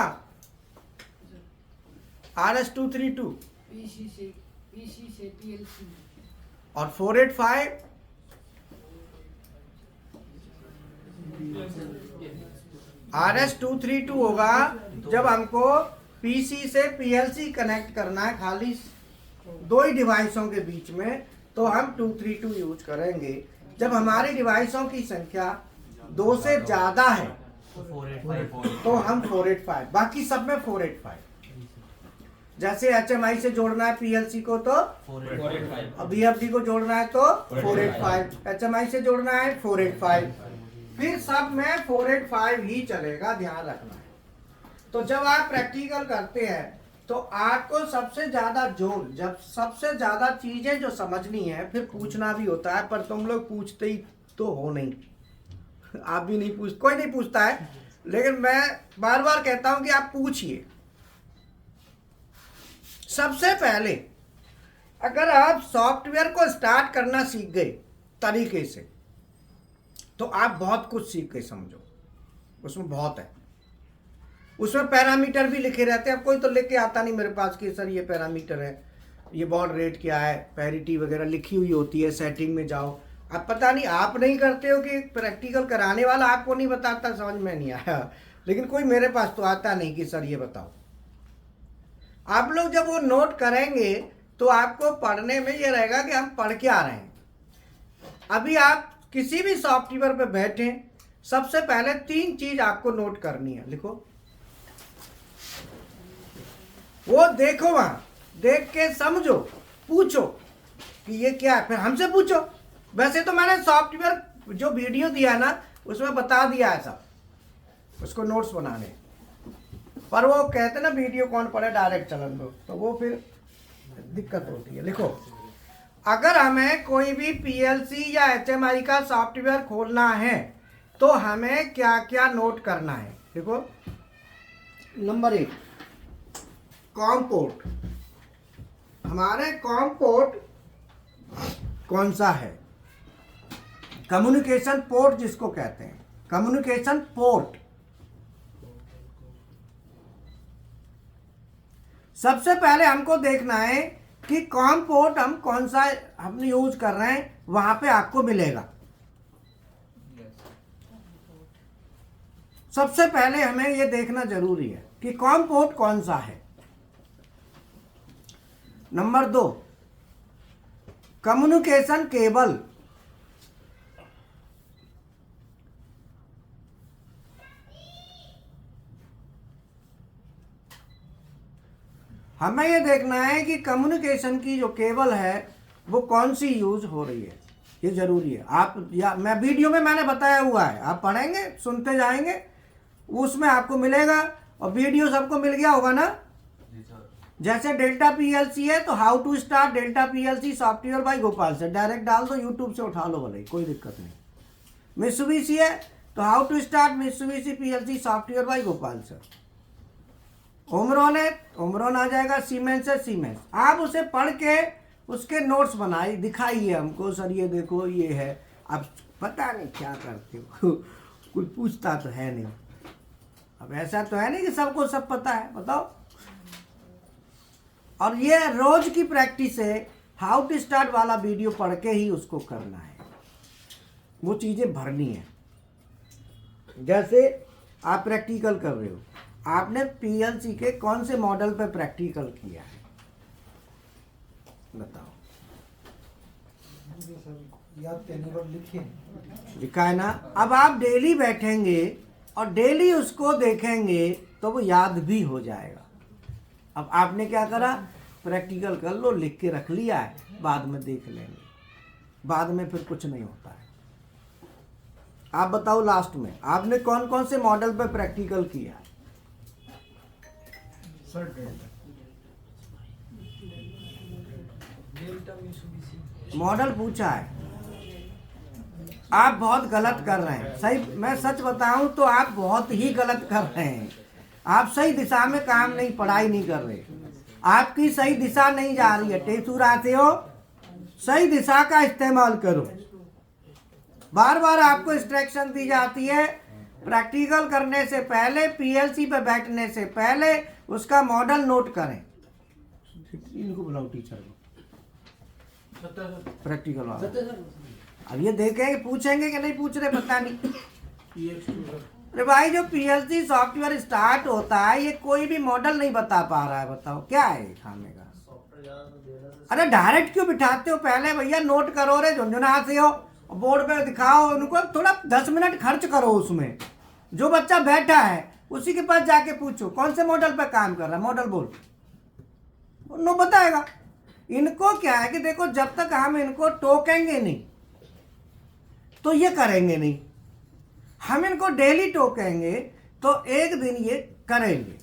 RS-232 पीसी से पीएलसी, और 485 RS-232 होगा जब हमको पीसी से पीएलसी कनेक्ट करना है, खाली 2 ही डिवाइसों के बीच में, तो हम 232 यूज करेंगे। जब हमारी डिवाइसों की संख्या 2 से ज्यादा है तो हम 485, बाकी सब में 485। जैसे एचएमआई से जोड़ना है पीएलसी को तो 485, अब बीएफडी को जोड़ना है तो 485, एचएमआई से जोड़ना है 485, फिर सब में 485 ही चलेगा, ध्यान रखना है। तो जब आप प्रैक्टिकल करते हैं तो आपको सबसे ज्यादा जोर, जब सबसे ज्यादा चीजें जो समझनी है फिर पूछना भी होता है, पर तुम लोग पूछते ही तो हो नहीं, आप भी नहीं पूछ, कोई नहीं पूछता है, लेकिन मैं बार बार कहता हूं कि आप पूछिए। सबसे पहले अगर आप सॉफ्टवेयर को स्टार्ट करना सीख गए तरीके से, तो आप बहुत कुछ सीख गए समझो। उसमें बहुत है, उसमें पैरामीटर भी लिखे रहते हैं। अब कोई तो लेके आता नहीं मेरे पास कि सर ये पैरामीटर है, ये बॉड रेट क्या है, पैरिटी वगैरह लिखी हुई होती है, सेटिंग में जाओ। अब पता नहीं आप नहीं करते हो कि प्रैक्टिकल कराने वाला आपको नहीं बताता, समझ में नहीं आया। लेकिन कोई मेरे पास तो आता नहीं कि सर ये बताओ। आप लोग जब वो नोट करेंगे तो आपको पढ़ने में ये रहेगा कि हम पढ़ के आ रहे हैं। अभी आप किसी भी सॉफ्टवेयर पे बैठे, सबसे पहले 3 चीज आपको नोट करनी है। लिखो, वो देखो, वहां देख के समझो, पूछो कि ये क्या है, फिर हमसे पूछो। वैसे तो मैंने सॉफ्टवेयर जो वीडियो दिया ना उसमें बता दिया है सब, उसको नोट्स बनाने, पर वो कहते ना वीडियो कौन पढ़े डायरेक्ट चलन दो, तो वो फिर दिक्कत होती है। लिखो, अगर हमें कोई भी पीएलसी या एचएमआई का सॉफ्टवेयर खोलना है तो हमें क्या क्या नोट करना है। देखो, नंबर 1 कॉम पोर्ट। हमारे कॉम पोर्ट कौन सा है? कम्युनिकेशन पोर्ट जिसको कहते हैं, कम्युनिकेशन पोर्ट। सबसे पहले हमको देखना है कि कॉम पोर्ट हम कौन सा हम यूज कर रहे हैं, वहां पे आपको मिलेगा। सबसे पहले हमें यह देखना जरूरी है कि कॉम पोर्ट कौन सा है। Number 2 communication cable. हमें ये देखना है कि कम्युनिकेशन की जो केबल है वो कौन सी यूज हो रही है, ये जरूरी है। आप या मैं वीडियो में मैंने बताया हुआ है, आप पढ़ेंगे सुनते जाएंगे, उसमें आपको मिलेगा। और वीडियो सबको मिल गया होगा ना। जैसे डेल्टा पीएलसी है तो how to start Delta PLC software by Gopal sir, direct डाल दो, यूट्यूब से उठा लो, भले कोई दिक्कत नहीं। मित्सुबिशी है तो how to start Mitsubishi PLC software by Gopal sir. Omron है, ओमरॉन आ जाएगा। सीमेंस है, सीमेंस। आप उसे पढ़ के उसके नोट्स बनाइए, दिखाइए हमको, सर ये देखो ये है। अब पता नहीं क्या करते हो कोई पूछता तो है नहीं। अब ऐसा तो है नहीं कि सबको सब पता है, बताओ। और ये रोज की प्रैक्टिस है, हाउ टू स्टार्ट वाला वीडियो पढ़ के ही उसको करना है, वो चीजें भरनी है। जैसे आप प्रैक्टिकल कर रहे हो, आपने पीएलसी के कौन से मॉडल पे प्रैक्टिकल किया है, बताओ। याद करने पर लिखे लिखा है ना। अब आप डेली बैठेंगे और डेली उसको देखेंगे तो वो याद भी हो जाएगा। अब आपने क्या करा, प्रैक्टिकल कर लो, लिख के रख लिया है, बाद में देख लेंगे, बाद में फिर कुछ नहीं होता है। आप बताओ लास्ट में आपने कौन कौन से मॉडल पे प्रैक्टिकल किया? सर डेल्टा मॉडल पूछा है। आप बहुत गलत कर रहे हैं, सही मैं सच बताऊं तो आप बहुत ही गलत कर रहे हैं। आप सही दिशा में काम नहीं, पढ़ाई नहीं कर रहे, आपकी सही दिशा नहीं जा रही है। टेसुर आते हो, सही दिशा का इस्तेमाल करो। बार बार आपको इंस्ट्रक्शन दी जाती है, प्रैक्टिकल करने से पहले, पीएलसी पे बैठने से पहले उसका मॉडल नोट करें। इनको बुलाओ टीचर को, प्रैक्टिकल वाला। अब ये देखेंगे, पूछेंगे कि नहीं पूछ रहे पता नहीं। अरे भाई, जो पीएलसी सॉफ्टवेयर स्टार्ट होता है ये कोई भी मॉडल नहीं बता पा रहा है, बताओ क्या है खाने का। अरे डायरेक्ट क्यों बिठाते हो? पहले भैया नोट करो, रे झुंझुना से हो, बोर्ड पे दिखाओ उनको, थोड़ा 10 मिनट खर्च करो उसमें। जो बच्चा बैठा है उसी के पास जाके पूछो कौन से मॉडल पे काम कर रहा है, मॉडल बोल, वो बताएगा। इनको क्या है कि देखो, जब तक हम इनको टोकेंगे नहीं तो ये करेंगे नहीं। हम इनको डेली टोकेंगे तो एक दिन ये करेंगे।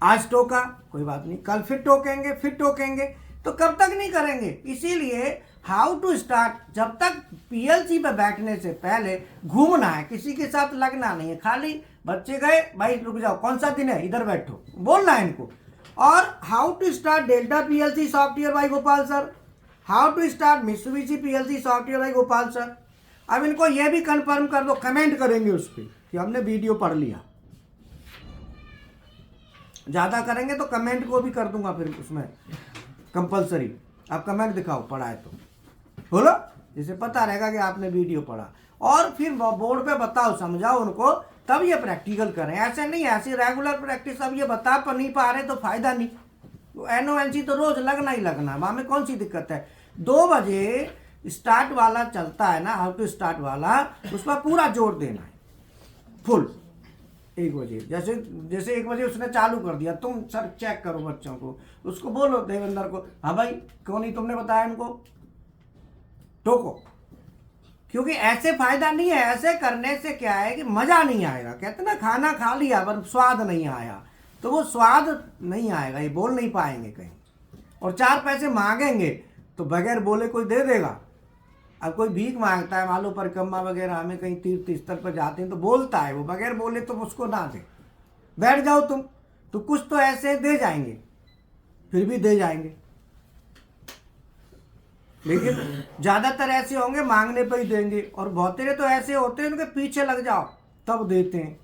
आज टोका कोई बात नहीं, कल फिर टोकेंगे, फिर टोकेंगे, तो कब तक नहीं करेंगे। इसीलिए हाउ टू स्टार्ट, जब तक पीएलसी पे बैठने से पहले घूमना है, किसी के साथ लगना नहीं है, खाली बच्चे गए भाई रुक जाओ कौन सा दिन है इधर बैठो, बोलना है इनको। और how to start Delta PLC software by Gopal sir, how to start Mitsubishi PLC software by Gopal sir. अब इनको ये भी कंफर्म कर दो, कमेंट करेंगे उस पर कि हमने वीडियो पढ़ लिया, ज़्यादा करेंगे तो कमेंट को भी कर दूंगा फिर उसमें कंपलसरी, आप कमेंट दिखाओ पढ़ा है तो बोलो, जिसे पता रहेगा कि आपने वीडियो पढ़ा। और फिर बोर्ड पे बताओ, समझाओ उनको, तब ये प्रैक्टिकल करें। ऐसे नहीं, ऐसी रेगुलर प्रैक्टिस अब ये बता नहीं पा रहे तो फायदा नहीं। तो एनओएनसी तो रोज लगना ही लगना, वहाँ में कौन सी दिक्कत है। 2 बजे स्टार्ट वाला चलता है ना, हाउ टू स्टार्ट वाला, उस पर पूरा जोर देना है फुल। 1 बजे जैसे 1 बजे उसने चालू कर दिया, तुम सर चेक करो बच्चों को, उसको बोलो देवेंद्र को, हाँ भाई क्यों नहीं तुमने बताया इनको, टोको। क्योंकि ऐसे फायदा नहीं है, ऐसे करने से क्या है कि मजा नहीं आएगा। कहते ना खाना खा लिया पर स्वाद नहीं आया, तो वो स्वाद नहीं आएगा, ये बोल नहीं पाएंगे कहीं। और 4 पैसे मांगेंगे तो बगैर बोले कोई दे देगा। अब कोई भीख मांगता है, मान लो परिक्रमा वगैरह हमें कहीं तीर्थ स्थल पर जाते हैं तो बोलता है, वो बगैर बोले तो उसको ना दे, बैठ जाओ तुम, तो कुछ तो ऐसे दे जाएंगे, फिर भी दे जाएंगे। लेकिन ज़्यादातर ऐसे होंगे मांगने पर ही देंगे, और बहुत तेरे तो ऐसे होते हैं उनके पीछे लग जाओ तब देते हैं।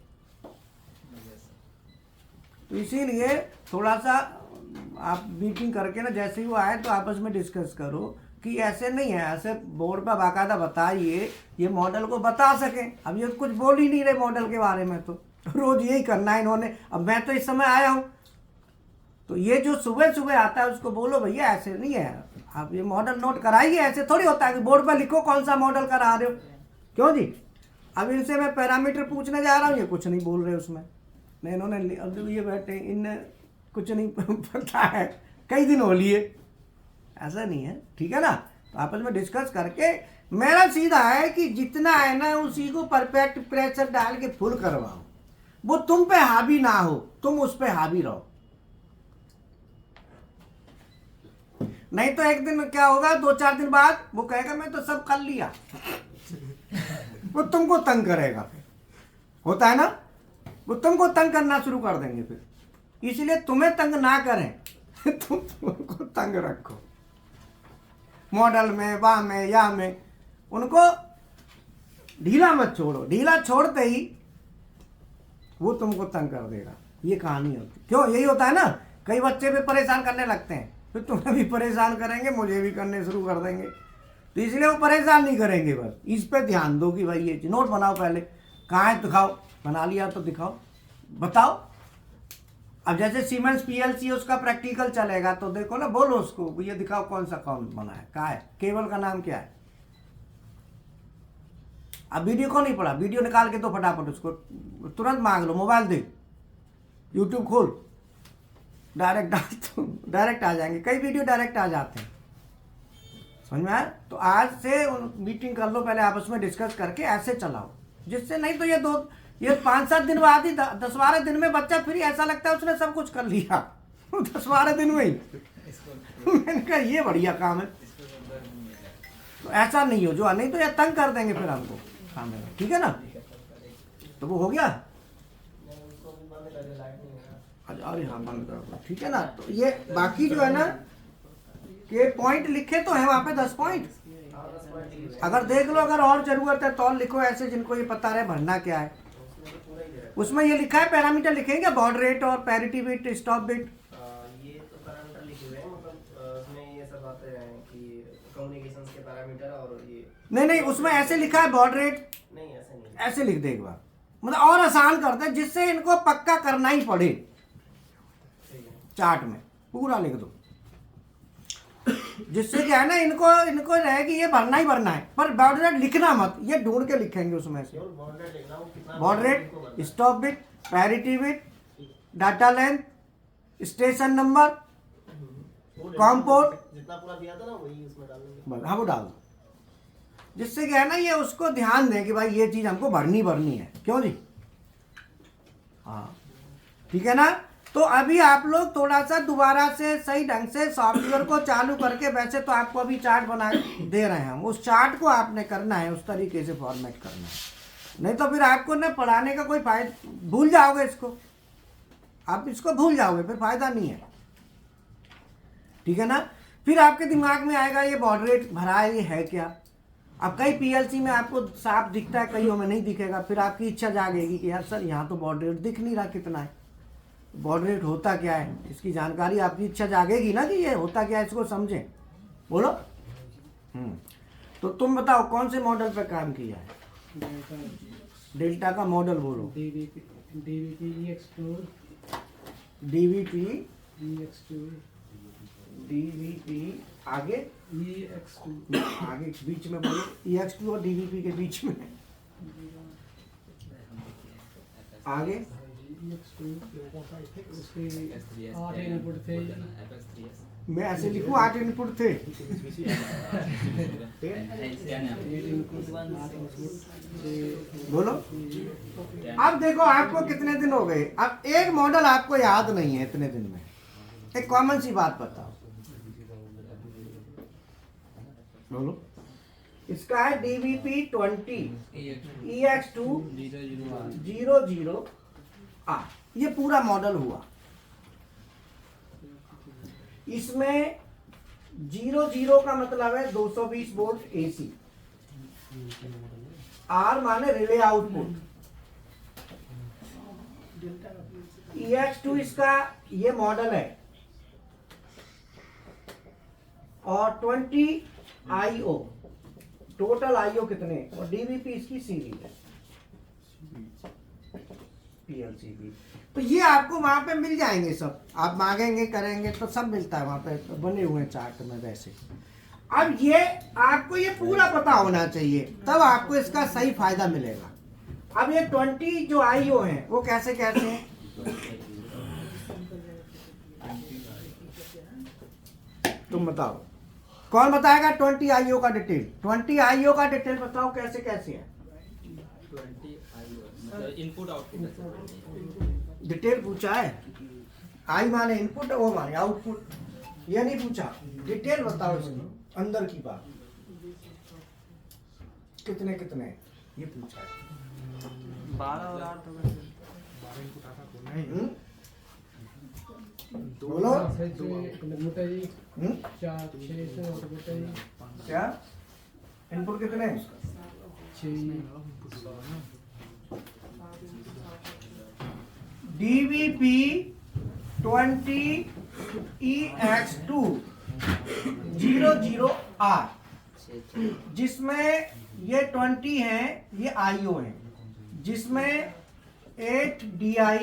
तो इसीलिए थोड़ा सा आप मीटिंग करके ना, जैसे ही वो आए तो आपस में डिस्कस करो कि ऐसे नहीं है, ऐसे बोर्ड पर बाकायदा बताइए, ये मॉडल को बता सकें। अब ये कुछ बोल ही नहीं रहे मॉडल के बारे में, तो रोज यही करना है इन्होंने। अब मैं तो इस समय आया हूँ, तो ये जो सुबह सुबह आता है उसको बोलो भैया ऐसे नहीं है, आप ये मॉडल नोट कराइए। ऐसे थोड़ी होता है कि बोर्ड पर लिखो कौन सा मॉडल करा रहे हो, क्यों जी। अब इनसे मैं पैरामीटर पूछने जा रहा हूँ, ये कुछ नहीं बोल रहे उसमें। मैं इन्होंने अब ये बैठे, इनने कुछ नहीं पता है, कई दिन हो लिए, ऐसा नहीं है, ठीक है ना। तो आपस में डिस्कस करके, मेरा सीधा है कि जितना है ना उसी को परफेक्ट प्रेशर डाल के फुल करवाओ, वो तुम पे हावी ना हो, तुम उस पे हावी रहो। नहीं तो एक दिन क्या होगा, 2-4 दिन बाद वो कहेगा मैं तो सब कर लिया, वो तुमको तंग करेगा। फिर होता है ना, वो तुमको तंग करना शुरू कर देंगे फिर। इसलिए तुम्हें तंग ना करें, तुमको तंग रखो मॉडल में, वहाँ में, यहाँ में, उनको ढीला मत छोड़ो। ढीला छोड़ते ही वो तुमको तंग कर देगा, ये कहानी होती। क्यों, यही होता है ना, कई बच्चे भी परेशान करने लगते हैं, फिर तुम्हें भी परेशान करेंगे, मुझे भी करने शुरू कर देंगे। तो इसलिए वो परेशान नहीं करेंगे, बस इस पे ध्यान दो कि भाई ये नोट बनाओ, पहले कहाँ है दिखाओ, बना लिया तो दिखाओ, बताओ। अब जैसे सीमेंस पीएलसी उसका प्रैक्टिकल चलेगा, तो देखो ना, बोलो उसको ये दिखाओ कौन सा कौन बना है, कहाँ है, केबल का नाम क्या है। अब वीडियो को नहीं पढ़ा, वीडियो निकाल के तो फटाफट उसको तुरंत मांग लो, मोबाइल दे, यूट्यूब खोल, डायरेक्ट आ जाएंगे, कई वीडियो डायरेक्ट आ जाते हैं, समझ में आया। तो आज से मीटिंग कर लो पहले, आपस में डिस्कस करके ऐसे चलाओ, जिससे नहीं तो ये 5-7 दिन बाद ही, 10-12 दिन में बच्चा फिर ऐसा लगता है उसने सब कुछ कर लिया 10-12 दिन में ही मैंने कहा ये बढ़िया काम है। तो ऐसा नहीं हो, जो नहीं तो ये तंग कर देंगे फिर हमको काम में, ठीक है ना। तो वो हो गया, अरे हाँ बंद कर दो, ठीक है ना। तो ये बाकी जो है ना के पॉइंट लिखे तो है वहाँ पे 10 पॉइंट, अगर देख लो, अगर और जरूरत है तो और लिखो, ऐसे जिनको ये पता रहे भरना क्या है। उसमें ये लिखा है पैरामीटर लिखेंगे, बॉड रेट और पैरिटी बिट, स्टॉप बिट, ये तो पैरामीटर लिखे हुए हैं, मतलब उसमें ये सब आते हैं कि कम्युनिकेशंस के पैरामीटर और ये नहीं उसमें ऐसे लिखा है बॉड रेट, नहीं ऐसे नहीं, ऐसे लिख दे एक बार, मतलब और आसान करते हैं, जिससे इनको पक्का करना ही पड़े। चार्ट में पूरा लिख दो, जिससे क्या है ना, इनको रहे कि ये भरना ही भरना है, पर बॉड रेट लिखना मत, ये ढूंढ के लिखेंगे उसमें से। Baud rate, stop bit, parity bit, data length, station number, com port, जितना पूरा दिया था ना वही उसमें डालेंगे। बस हाँ वो डाल दो, जिससे क्या है ना, ये उसको ध्यान दें कि भाई ये चीज हमको भरनी है, क्यों जी। हाँ ठीक है ना। तो अभी आप लोग थोड़ा सा दोबारा से सही ढंग से सॉफ्टवेयर को चालू करके, वैसे तो आपको अभी चार्ट बना दे रहे हैं हम, उस चार्ट को आपने करना है, उस तरीके से फॉर्मेट करना है। नहीं तो फिर आपको ना पढ़ाने का कोई फायदा, भूल जाओगे इसको, आप इसको भूल जाओगे, फिर फायदा नहीं है। ठीक है ना। फिर आपके दिमाग में आएगा ये बॉर्डर रेट भरा है, ये है क्या। अब कई पीएलसी में आपको साफ दिखता है, कईयों में नहीं दिखेगा, फिर आपकी इच्छा जागेगी कि यार सर यहाँ तो बॉर्डर रेट दिख नहीं रहा कितना है, बॉर्डर रेट होता क्या है, इसकी जानकारी, आपकी इच्छा जागेगी ना कि ये होता क्या है, इसको समझें। बोलो। तो तुम बताओ कौन से मॉडल पे काम किया है? डेल्टा का मॉडल बोलो। डीवीपी आगे आगे बीच में बोलो, EX2 और डीवीपी के बीच में आगे मैं ऐसे लिखूं 8 इनपुट थे। बोलो। अब देखो आपको कितने दिन हो गए, अब एक मॉडल आपको याद नहीं है इतने दिन में, एक कॉमन सी बात बताओ। बोलो। इसका है DVP 20 EX2 00 ये पूरा मॉडल हुआ। इसमें 00 का मतलब है 220 वोल्ट AC, R माने रिले आउटपुट। EX2 इसका ये मॉडल है, और 20 IO, टोटल IO कितने, और DVP इसकी सीरीज है, PLCB। तो ये आपको वहां पे मिल जाएंगे सब, आप मांगेंगे करेंगे तो सब मिलता है वहां पे, बने हुए चार्ट में वैसे। अब ये आपको ये पूरा पता होना चाहिए, तब आपको इसका सही फायदा मिलेगा। अब ये 20 जो IO हैं वो कैसे कैसे हैं, तुम बताओ, कौन बताएगा 20 IO का डिटेल? 20 IO का डिटेल बताओ कैसे कैसे है। 20 इनपुट आउटपुट डिटेल पूछा है, आई माने इनपुट, ओ माने आउटपुट, ये नहीं पूछा। डिटेल बताओ इसकी अंदर की बात, कितने कितने ये पूछा है। 12 और 8 हो गए। बोलो। क्या इनपुट कितने? DVP 20 EX2 00R, जिसमें ये 20 हैं, ये IO हैं, जिसमें 8 DI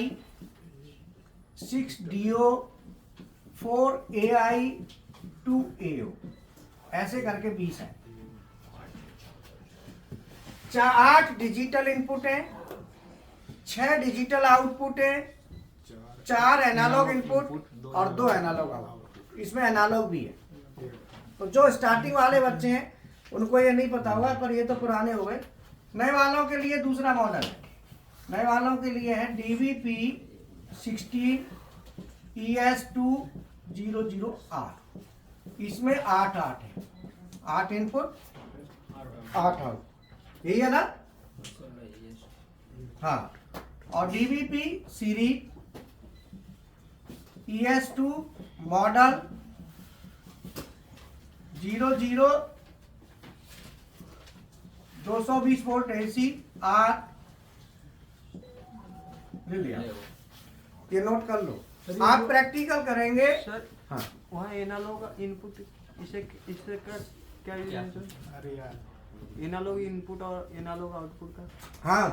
6 DO 4 AI 2 AO ऐसे करके 20 है। 8 डिजिटल इनपुट है, 6 डिजिटल आउटपुट है, 4 एनालॉग इनपुट और 2 एनालॉग आउटपुट, इसमें एनालॉग भी है। तो जो स्टार्टिंग वाले बच्चे हैं उनको ये नहीं पता होगा, पर ये तो पुराने हो गए। नए वालों के लिए दूसरा मॉडल है, नए वालों के लिए है DVP 16 ES2 00R, इसमें 8 है, 8 इनपुट 8 आउट, यही है ना। हाँ, और DVP series ES2 model 00 220 volt AC R ले लिया, ये नोट कर लो। आप प्रैक्टिकल करेंगे सर। हाँ, वहाँ एनालॉग इनपुट इससे क्या यूज है? अरे यार, एनालॉग इनपुट और एनालॉग आउटपुट का हाँ,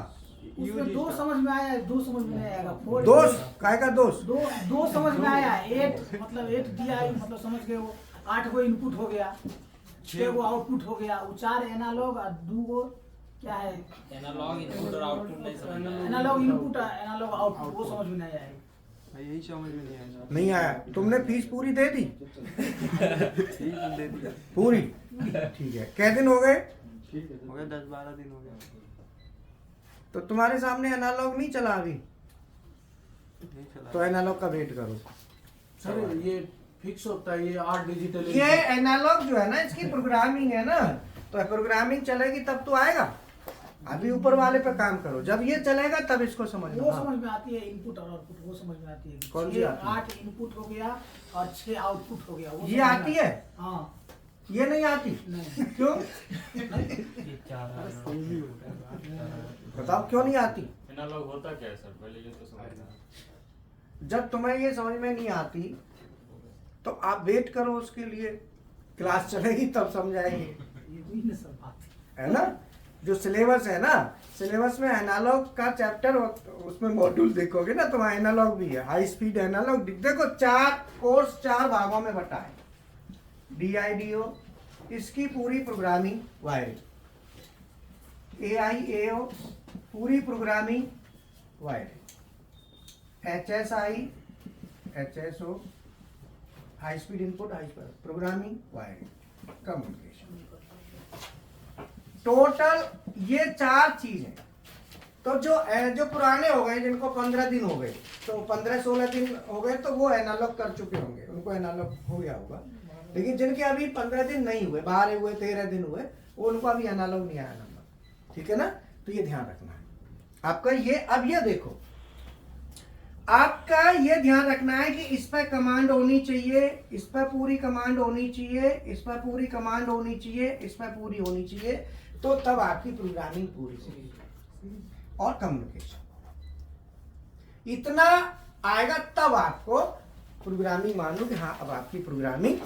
उसमें दो समझ में आया है, दो समझ में नहीं आएगा। दोस्त काय का दोस्त, दो समझ में आया है। 8 मतलब 8 DI मतलब समझ के वो 8 गो इनपुट हो गया, 6 गो आउटपुट हो गया, वो 4 एनालॉग और 2 गो क्या है, एनालॉग इनपुट और आउटपुट नहीं समझ में आया। एनालॉग इनपुट एनालॉग आउटपुट, वो समझ में नहीं आएगा। यही समझ में नहीं आया। नहीं आया। तुमने फीस पूरी दे दी? ठीक है, दे दिया। पूरी, ठीक है। कै दिन हो गए? हो गया 10-12 दिन हो गया। तो तुम्हारे सामने एनालॉग नहीं चला अभी? तो एनालॉग का वेट करो। सर ये फिक्स होता है, ये 8 डिजिटल ये एनालॉग जो है ना, इसकी प्रोग्रामिंग है ना, तो प्रोग्रामिंग चलेगी तब तो आएगा। अभी ऊपर वाले पे काम करो, जब ये चलेगा तब इसको समझना। वो हाँ। समझ में आती है इनपुट और आउटपुट, वो समझ में आती है कि कौन सी आती है? 8 इनपुट हो गया और 6 आउटपुट हो गया, वो ये समझ में आती है, हाँ ये नहीं आती, नहीं क्यों बताओ क्यों नहीं आती? एनालॉग होता क्या है सर, पहले ये तो समझना। जब तुम्हें ये समझ में नहीं आती तो आप वेट करो उसके लिए, क्लास चलेगी तब समझाएंगे, ये हुई ना सब बात। है ना। जो सिलेबस है ना, सिलेबस में एनालॉग का चैप्टर, उसमें मॉड्यूल देखोगे ना तो वहाँ एनालॉग भी है, हाई स्पीड एनालॉग। देखो 4 कोर्स 4 भागों में बटा है, DIDO, इसकी पूरी प्रोग्रामिंग वायरिंग, AIAO पूरी programming wiring, HSI HSO high speed input high speed programming wiring communication, total ये 4 चीजें। तो जो पुराने हो गए, जिनको 15 दिन हो गए, तो 15-16 दिन हो गए, तो वो एनालॉग कर चुके होंगे, उनको एनालॉग हो गया होगा। लेकिन जिनके अभी 15 दिन नहीं हुए, 12 हुए, 13 दिन हुए, वो उनको अभी एनालॉग नहीं आया नंबर, ठीक है ना। तो ये ध्यान रखना है आपका। ये अब ये देखो, आपका ये ध्यान रखना है कि इस पर कमांड होनी चाहिए, इस पर पूरी कमांड होनी चाहिए, इस पर पूरी कमांड होनी चाहिए, इस पर पूरी होनी चाहिए, तो तब आपकी प्रोग्रामिंग पूरी होगी। और कम्युनिकेशन इतना आएगा तब आपको प्रोग्रामिंग मान लो कि हाँ अब आपकी प्रोग्रामिंग।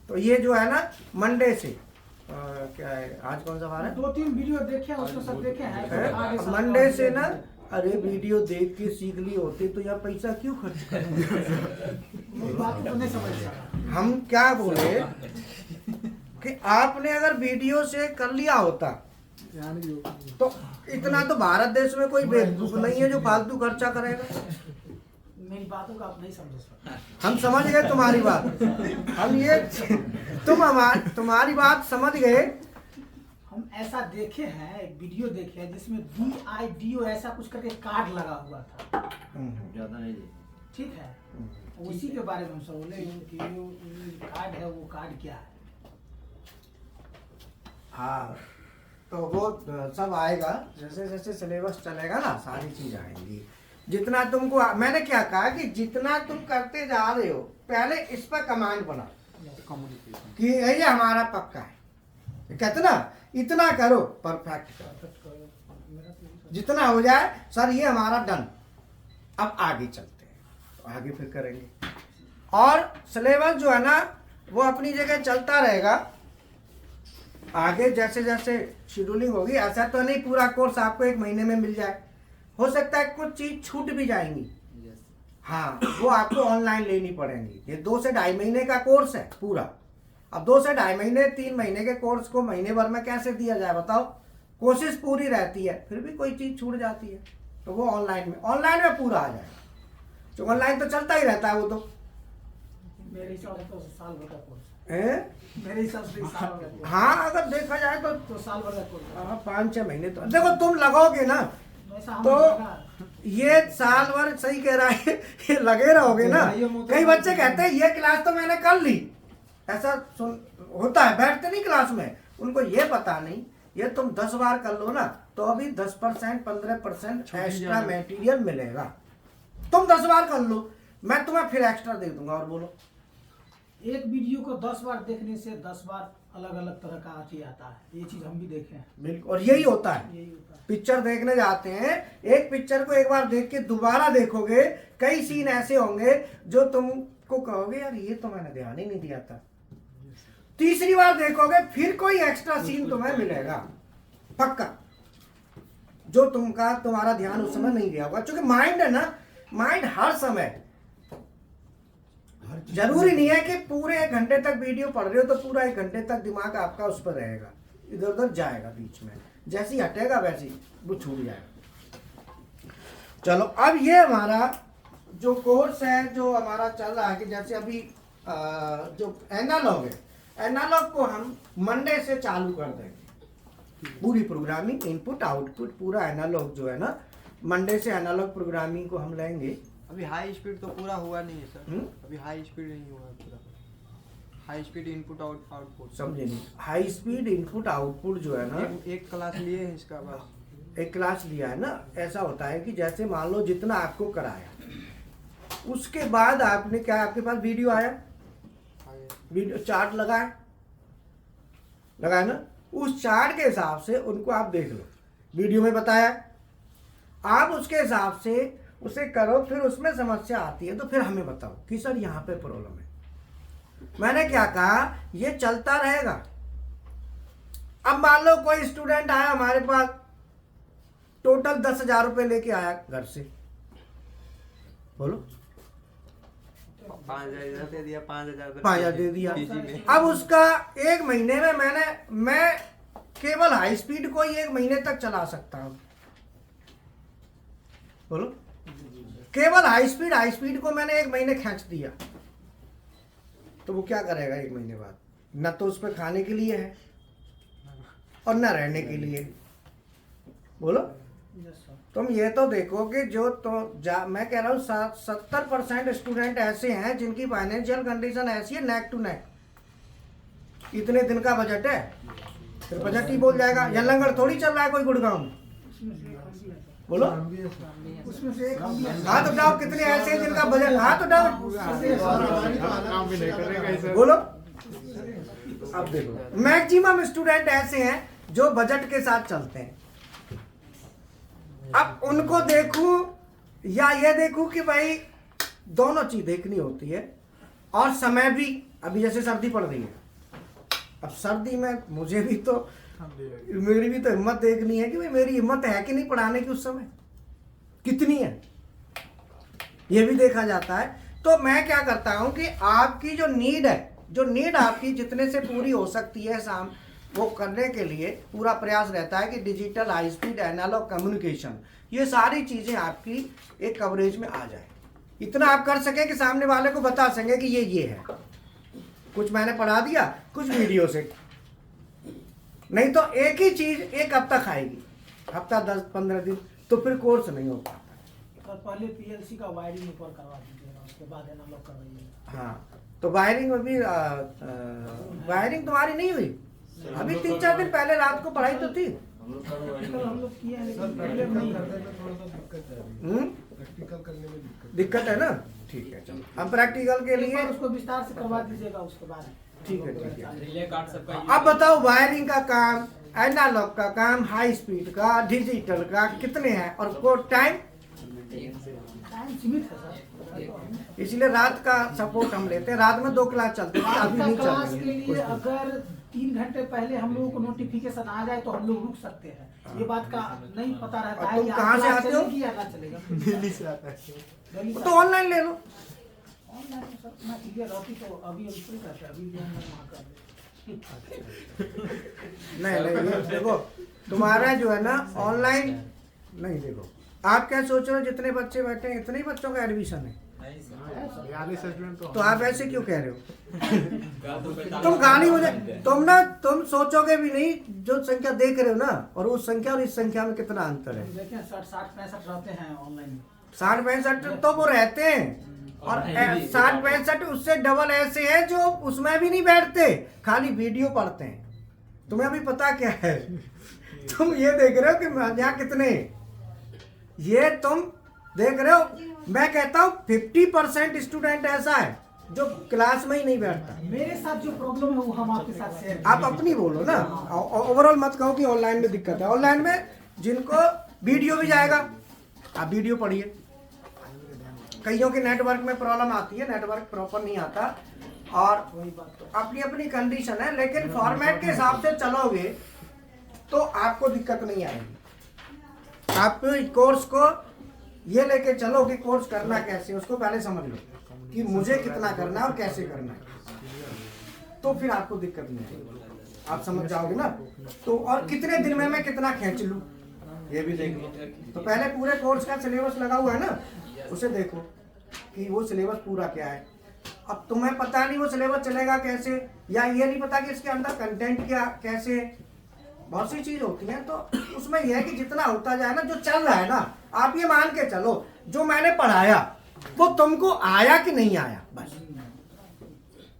तो ये जो है ना मंडे से क्या है, आज कौन सा वार है? 2-3 वीडियो देखे, उसमें सब देखे हैं। आगे सब मंडे से ना, अरे वीडियो देख के सीख ली होती तो यार पैसा क्यों खर्च करें। बात तो नहीं समझ सकता। हम क्या बोले कि आपने अगर वीडियो से कर लिया होता तो इतना तो भारत देश में कोई बेवकूफ नहीं है जो फालतू खर्चा करेगा। मेरी बातों का आप नहीं समझ सकते। हम समझ गए तुम्हारी बात, हम ये तुम्हारी बात समझ गए। हम ऐसा देखे हैं, एक वीडियो देखे हैं जिसमें DIDO ऐसा कुछ करके कार्ड लगा हुआ था, ज्यादा नहीं दे। ठीक है। उसी के बारे में हम सब बोले कि वो कार्ड है, वो कार्ड क्या है। हाँ, तो वो सब आएगा जैसे जैसे सिलेबस चलेगा ना, सारी चीज आएंगी। जितना तुमको मैंने क्या कहा कि जितना तुम करते जा रहे हो, पहले इस पर कमांड बना कि ये हमारा पक्का है, कहते ना इतना करो, परफेक्ट करो, जितना हो जाए सर ये हमारा डन, अब आगे चलते हैं, तो आगे फिर करेंगे। और सिलेबस जो है ना वो अपनी जगह चलता रहेगा, आगे जैसे जैसे शेड्यूलिंग होगी। ऐसा तो नहीं पूरा कोर्स आपको 1 महीने में मिल जाए, हो सकता है कुछ चीज छूट भी जाएंगी, हाँ वो आपको ऑनलाइन लेनी पड़ेंगी। ये 2 से 2.5 महीने का कोर्स है पूरा। अब 2 से 2.5 महीने 3 महीने के कोर्स को महीने भर में कैसे दिया जाए बताओ। कोशिश पूरी रहती है, फिर भी कोई चीज छूट जाती है, तो वो ऑनलाइन में पूरा आ जाएगा। तो ऑनलाइन तो चलता ही रहता है वो तो। मेरे हिसाब से तो साल भर का कोर्स है? मेरे हिसाब से साल भर का कोर्स। हाँ अगर देखा जाए तो साल भर का कोर्स 5-6 महीने तो देखो तुम लगोगे ना, ऐसा हम तो लगा। ये साल भर सही कह रहा है ये लगे रहोगे ना। कई बच्चे कहते हैं ये क्लास तो मैंने कर ली, ऐसा सुन होता है, बैठते नहीं क्लास में, उनको ये पता नहीं ये तुम 10 बार कर लो ना तो अभी 10% 15% एक्स्ट्रा मटेरियल मिलेगा। तुम 10 बार कर लो, मैं तुम्हें फिर एक्स्ट्रा दे दूंगा। और बोलो, एक वीडियो को 10 बार देखने से 10 बार अलग अलग तरह का आती आता है, ये चीज हम भी देखे हैं। बिल्कुल, और यही होता है। यही होता है। पिक्चर देखने जाते हैं, एक पिक्चर को एक बार देख के दोबारा देखोगे, कई सीन ऐसे होंगे जो तुमको कहोगे यार ये तो मैंने ध्यान ही नहीं दिया था। तीसरी बार देखोगे फिर कोई एक्स्ट्रा सीन तुम्हें मिलेगा पक्का, जो तुम्हारा ध्यान उस समय नहीं गया होगा। क्योंकि माइंड है ना, माइंड हर समय, जरूरी नहीं है कि पूरे 1 घंटे तक वीडियो पढ़ रहे हो तो पूरा 1 घंटे तक दिमाग आपका उस पर रहेगा, इधर उधर जाएगा, बीच में जैसे ही हटेगा वैसे ही वो छूट जाएगा। चलो अब ये हमारा जो कोर्स है जो हमारा चल रहा है कि जैसे अभी जो एनालॉग है, एनालॉग को हम मंडे से चालू कर देंगे। पूरी प्रोग्रामिंग इनपुट आउटपुट पूरा एनालॉग जो है ना मंडे से एनालॉग प्रोग्रामिंग को हम लेंगे। अभी हाई स्पीड तो पूरा हुआ नहीं है सर। हम्म? अभी हाई स्पीड नहीं हुआ है पूरा। हाई स्पीड इनपुट आउटपुट समझे नहीं? हाई स्पीड इनपुट आउटपुट जो है ना, एक क्लास लिए हैं इसका बस। एक क्लास लिया है ना, ऐसा होता है कि जैसे मान लो जितना आपको कराया, उसके बाद आपने क्या, आपके पास वीडियो आया, वीडियो चार्ट लगाया ना, उस चार्ट के हिसाब से उनको आप देख लो, वीडियो में बताया, आप उसके हिसाब से उसे करो, फिर उसमें समस्या आती है तो फिर हमें बताओ कि सर यहाँ पे प्रॉब्लम है। मैंने क्या कहा, ये चलता रहेगा। अब मान लो कोई स्टूडेंट आया हमारे पास, टोटल 10,000 रुपये लेके आया घर से, बोलो 5,000 दे दिया, 5,000 दे दिया। अब उसका एक महीने में मैं केवल हाई स्पीड को ही 1 महीने तक चला सकता हूं, बोलो, केवल हाई स्पीड को मैंने 1 महीने खींच दिया, तो वो क्या करेगा 1 महीने बाद? न तो उस पर खाने के लिए है और न रहने के लिए, बोलो। तुम ये तो देखो कि जो तो मैं कह रहा हूँ 70% स्टूडेंट ऐसे हैं जिनकी फाइनेंशियल कंडीशन ऐसी है, नेक टू नेक, इतने दिन का बजट है, फिर बजट ही बोल जाएगा। या लंगड़ थोड़ी चल रहा है कोई गुड़गांव में, बोलो। उसमें से एक हम भी हैं। हाथ उठाओ, कितने ऐसे हैं जिनका बजट, हाथ उठाओ, बोलो। अब देखो मैक्सिमम स्टूडेंट ऐसे हैं जो बजट के साथ चलते हैं। अब उनको देखूं या ये देखूं कि भाई दोनों चीज देखनी होती है, और समय भी। अभी जैसे सर्दी पड़ रही है, अब सर्दी में मुझे भी तो, मेरी भी तो हिम्मत देखनी है कि भाई मेरी हिम्मत है कि नहीं पढ़ाने की, उस समय कितनी है, ये भी देखा जाता है। तो मैं क्या करता हूं कि आपकी जो नीड है, जो नीड आपकी जितने से पूरी हो सकती है शाम, वो करने के लिए पूरा प्रयास रहता है कि digital, high speed, analog communication, ये सारी चीज़ें आपकी एक कवरेज में आ जाए। इतना आप कर सकें कि सामने वाले को बता सकें कि ये है, कुछ मैंने पढ़ा दिया, कुछ वीडियो से। नहीं तो एक ही चीज़ एक हफ्ता खाएगी, हफ्ता 10-15 दिन, तो फिर कोर्स नहीं हो पाता। तो पहले पीएलसी का वायरिंग ऊपर करवा दीजिएगा, उसके बाद एनालॉग करवाइएगा। हाँ, तो वायरिंग में भी वायरिंग तुम्हारी नहीं हुई अभी? 3-4 दिन पहले रात को पढ़ाई तो थी। हम लोग किए हैं, सर लेकिन प्रैक्टिकल प्रॉब्लम नहीं करने है। में थोड़ा सा दिक्कत है अभी। प्रैक्टिकल करने में दिक्कत है ना, ठीक है, चलो। अब प्रैक्टिकल के एक लिए बार उसको विस्तार से करवा दीजिएगा, उसके बाद ठीक है। रिले कार्ड सबका अब बताओ, वायरिंग का काम, एनालॉग का काम, हाई स्पीड का, डिजिटल का कितने हैं, और को टाइम टाइम सीमित है सर। इसलिए रात का सपोर्ट हम लेते हैं। रात में 2 क्लास चलते हैं, रात अभी का नहीं चल क्लास रही के है लिए कुछ दिन। अगर 3 घंटे पहले हम लोगों को नोटिफिकेशन आ जाए तो हम लोग रुक सकते हैं। ये बात का नहीं पता रहता और है तुम कि आज कहाँ से क्लास आते हो? चलेगी या ना चलेगा। दिल्ली से आता है। दिल्ली से तो ऑनलाइन ले लो। ऑनलाइन तो सर मैं चीजें रहती तो अभी हम शुरू करते, अभी भी हम लोग वहाँ कर नहीं ये देखो, तुम्हारा जो है ना ऑनलाइन नहीं, देखो आप क्या सोच रहे हो, जितने बच्चे बैठे हैं इतने ही बच्चों का एडमिशन है, तो आप ऐसे क्यों कह रहे हो? तुम कहानी मुझे, तुम सोचोगे भी नहीं, जो संख्या देख रहे हो ना, और उस संख्या और इस संख्या में कितना अंतर है। देखें 60-65 रहते हैं ऑनलाइन में। 60-65 तो वो रहते हैं, और 60-65 उससे डबल ऐसे हैं जो उसमें भी नहीं बैठते, खाली वीडियो पढ़ते हैं। तुम्हें अभी पता क्या है, तुम ये देख रहे हो कि यहाँ कितने, ये तुम देख रहे हो। मैं कहता हूँ 50% स्टूडेंट ऐसा है जो क्लास में ही नहीं बैठता। मेरे साथ जो प्रॉब्लम है वो हम आपके साथ शेयर आप अपनी बोलो ना, ओवरऑल मत कहो कि ऑनलाइन में दिक्कत है। ऑनलाइन में जिनको वीडियो भी जाएगा, आप वीडियो पढ़िए। कईयों के नेटवर्क में प्रॉब्लम आती है, नेटवर्क प्रॉपर नहीं आता, और वही बात तो। अपनी अपनी कंडीशन है, लेकिन फॉर्मेट के हिसाब से चलोगे तो आपको दिक्कत नहीं आएगी। आप कोर्स को ये लेके चलो कि कोर्स करना कैसे, उसको पहले समझ लो कि मुझे कितना करना है और कैसे करना है, तो फिर आपको दिक्कत नहीं आएगी। आप समझ जाओगे ना, तो और कितने दिन में मैं कितना खींच लूँ ये भी देख लो। तो पहले पूरे कोर्स का सिलेबस लगा हुआ है ना, उसे देखो कि वो सिलेबस पूरा क्या है। अब तुम्हें पता नहीं वो सिलेबस चलेगा कैसे, या ये नहीं पता कि इसके अंदर कंटेंट क्या कैसे, बहुत सी चीज होती है। तो उसमें यह है कि जितना होता जाए ना, जो चल रहा है ना, आप ये मान के चलो जो मैंने पढ़ाया वो तुमको आया कि नहीं आया, बस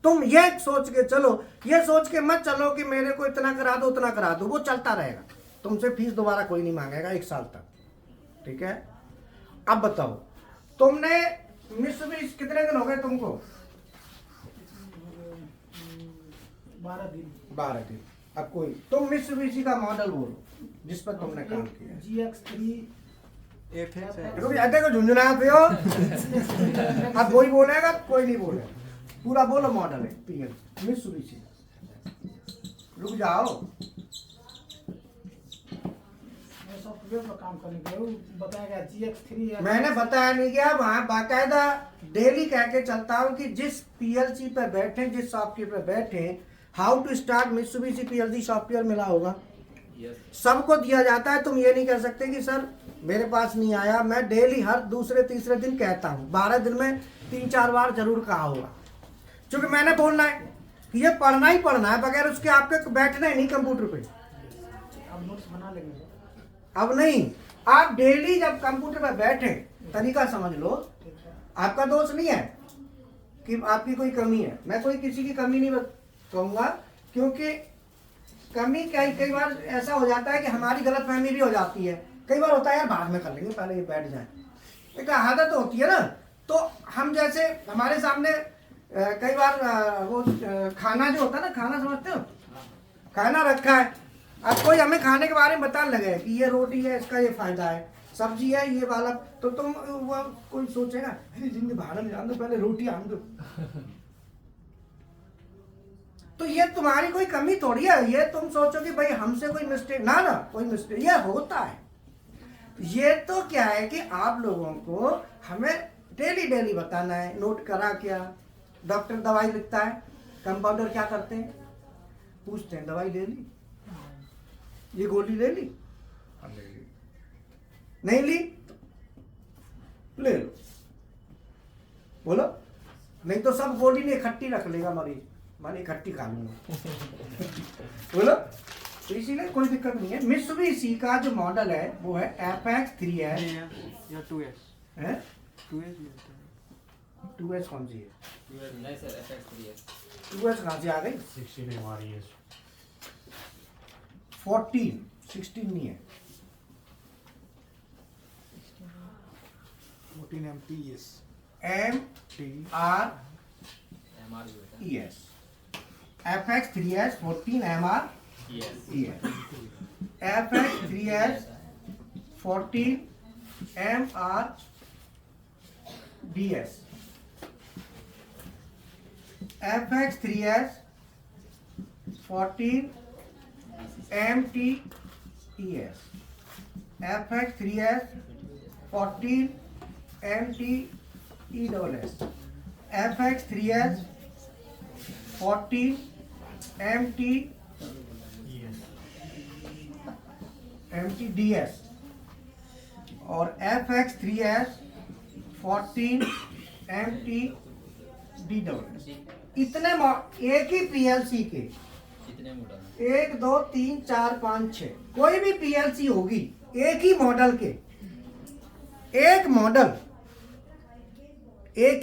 तुम ये सोच के चलो। ये सोच के मत चलो कि मेरे को इतना करा दो उतना करा दो, वो चलता रहेगा। तुमसे फीस दोबारा कोई नहीं मांगेगा 1 साल तक, ठीक है। अब बताओ, तुमने मित्सुबिशी कितने दिन हो गए तुमको? 12 दिन। 12 दिन। अब कोई तुम मित्सुबिशी का मॉडल बोलो जिस पर तुमने काम किया। GX3 देखो झुंझुना पे हो। अब कोई बोलेगा, कोई नहीं बोलेगा, पूरा बोलो मॉडल है पीएल मित्सुबिशी। रुक जाओ, सॉफ्टवेयर पर काम करने के लिए बताया गया GX3 है। मैंने बताया नहीं गया, वहां बाकायदा डेली कह के चलता हूं कि जिस पीएलसी पे बैठे, जिस सॉफ्टवेयर पे बैठे, how to start Mitsubishi PLC software मिला होगा, सबको दिया जाता है। तुम ये नहीं कह सकते कि सर मेरे पास नहीं आया। मैं डेली हर दूसरे तीसरे दिन कहता हूँ, 12 दिन में 3-4 बार जरूर कहा होगा, क्योंकि मैंने बोलना है कि ये पढ़ना ही पढ़ना है, बगैर उसके आपके बैठना ही नहीं कंप्यूटर पे। अब नोट्स बना लेंगे। अब नहीं, आप डेली जब कंप्यूटर पे बैठे, तरीका समझ लो। आपका दोष नहीं है कि आपकी कोई कमी है, मैं कोई किसी की कमी नहीं कहूंगा, क्योंकि कमी कई बार ऐसा हो जाता है कि हमारी गलतफहमी भी हो जाती है। कई बार होता है यार बाद में कर लेंगे, पहले ये बैठ जाए, एक आदत होती है ना। तो हम जैसे हमारे सामने कई बार वो खाना जो होता है ना, खाना समझते हो, खाना रखा है, अब कोई हमें खाने के बारे में बताने लगे कि ये रोटी है, इसका ये फायदा है, सब्जी है ये वाला, तो तुम वो कोई सोचेगा अरे जिनके भाड़ा में जान दो, पहले रोटी आन दो। तो ये तुम्हारी कोई कमी थोड़ी है, ये तुम सोचो कि भाई हमसे कोई मिस्टेक ना, कोई मिस्टेक ये होता है। ये तो क्या है कि आप लोगों को हमें डेली बताना है। नोट करा क्या? डॉक्टर दवाई लिखता है, कंपाउंडर क्या करते हैं, पूछते हैं दवाई ले ली, ये गोली ले ली, नहीं ली, ले लो, बोलो, नहीं तो सब गोली ने इकट्ठी रख लेगा मरीज, मैंने इकट्ठी खा लूंगा। बोलो, तो इसीलिए कोई दिक्कत नहीं है। मित्सुबिशी का जो मॉडल है वो है FX3S या 2S है। 2S मिलता है। 2S कौन सी है? नहीं सर, FX3S 2S कहाँ से आ गई? 16 हमारी है। 14, 16 नहीं है। 14 MTS MRES MR भी होता है। FX3S 14 MRES FX3S 14 MRDS FX3S 14 MTES FX3S 14 MTESS FX3S 14 MTDS और FX3S 14 MTDS। इतने एक ही पीएलसी के कितने मॉडल 1 2 3 4 5 6 कोई भी पीएलसी होगी एक ही मॉडल के, एक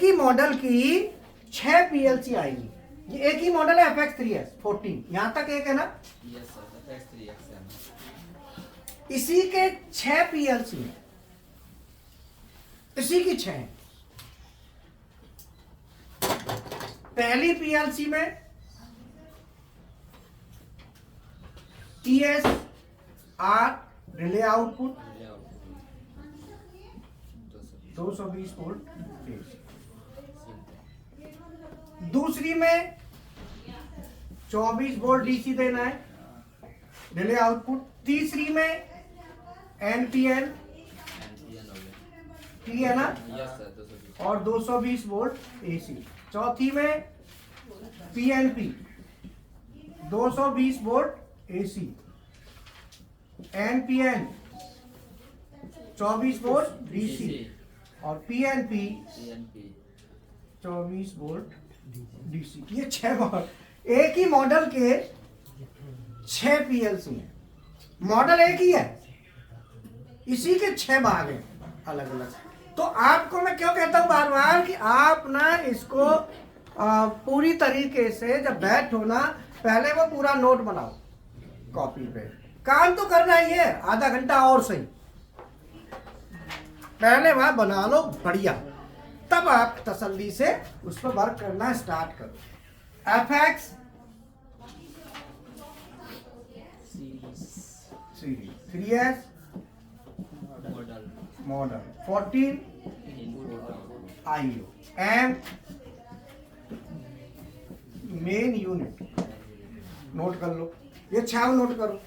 ही मॉडल की 6 पीएलसी आएगी। ये एक ही मॉडल है FX3S 14, यहां तक एक है ना। यस सर, FX3X है। इसी के 6 पीएलसी हैं, इसी की 6 हैं। पहली पीएलसी में TSR रिले आउटपुट 220 वोल्ट, दूसरी में 24 वोल्ट डीसी देना है रिले आउटपुट, तीसरी में NPN T है ना यस सर, 220 और 220 वोल्ट AC, चौथी में PNP 220 volt AC, NPN 24 volt DC और PNP PNP 24 वोल्ट DC। ये 6 मॉडल, एक ही मॉडल के 6 पीएलसी हैं। मॉडल एक ही है, इसी के 6 भाग हैं अलग अलग। तो आपको मैं क्यों कहता हूं बार बार कि आप ना इसको पूरी तरीके से जब बैठो ना, पहले वो पूरा नोट बनाओ कॉपी पे। काम तो करना ही है, आधा घंटा और सही, पहले वहां बना लो बढ़िया, तब आप तसल्ली से उस पर वर्क करना स्टार्ट करो। FX series, 3S model model, 14 IO, M main unit, note कर लो, ये 6 नोट करो।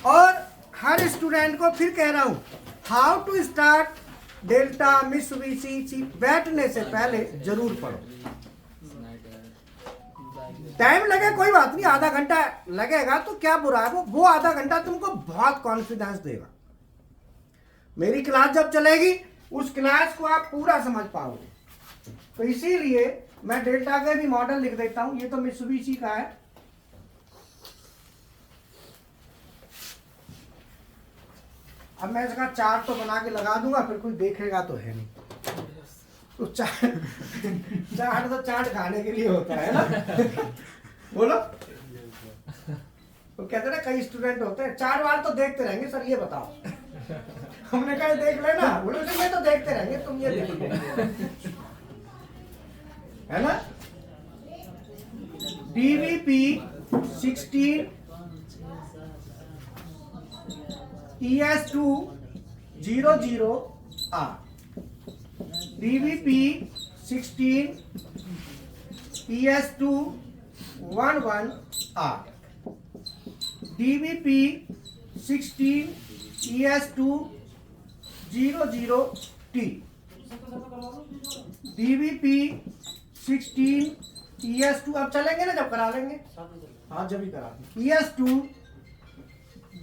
और हर स्टूडेंट को फिर कह रहा हूं, how to start Delta Mitsubishi बैठने से पहले जरूर पढ़ो। टाइम लगे कोई बात नहीं, आधा घंटा लगेगा तो क्या बुरा है, वो आधा घंटा तुमको बहुत कॉन्फिडेंस देगा। मेरी क्लास जब चलेगी उस क्लास को आप पूरा समझ पाओगे। तो इसीलिए मैं डेल्टा के भी मॉडल लिख देता हूं। ये तो मित्सुबिशी का है, अब मैं इसका चार्ट तो बना के लगा दूंगा, फिर कोई देखेगा तो है नहीं। तो चार्ट तो चार्ट खाने के लिए होता है ना। बोलो, तो कहते ना कई स्टूडेंट होते हैं 4 बार तो देखते रहेंगे सर, ये बताओ। हमने कहा देख लेना, बोलो ये तो देखते रहेंगे, तुम ये देखो, है ना। DVP 16 ES2 00R, DVP 16 ES2 11R, DVP 16 ES2 00T, DVP 16 ES2, अब चलेंगे ना जब करा लेंगे, हाँ जब ही करा लेंगे। ES2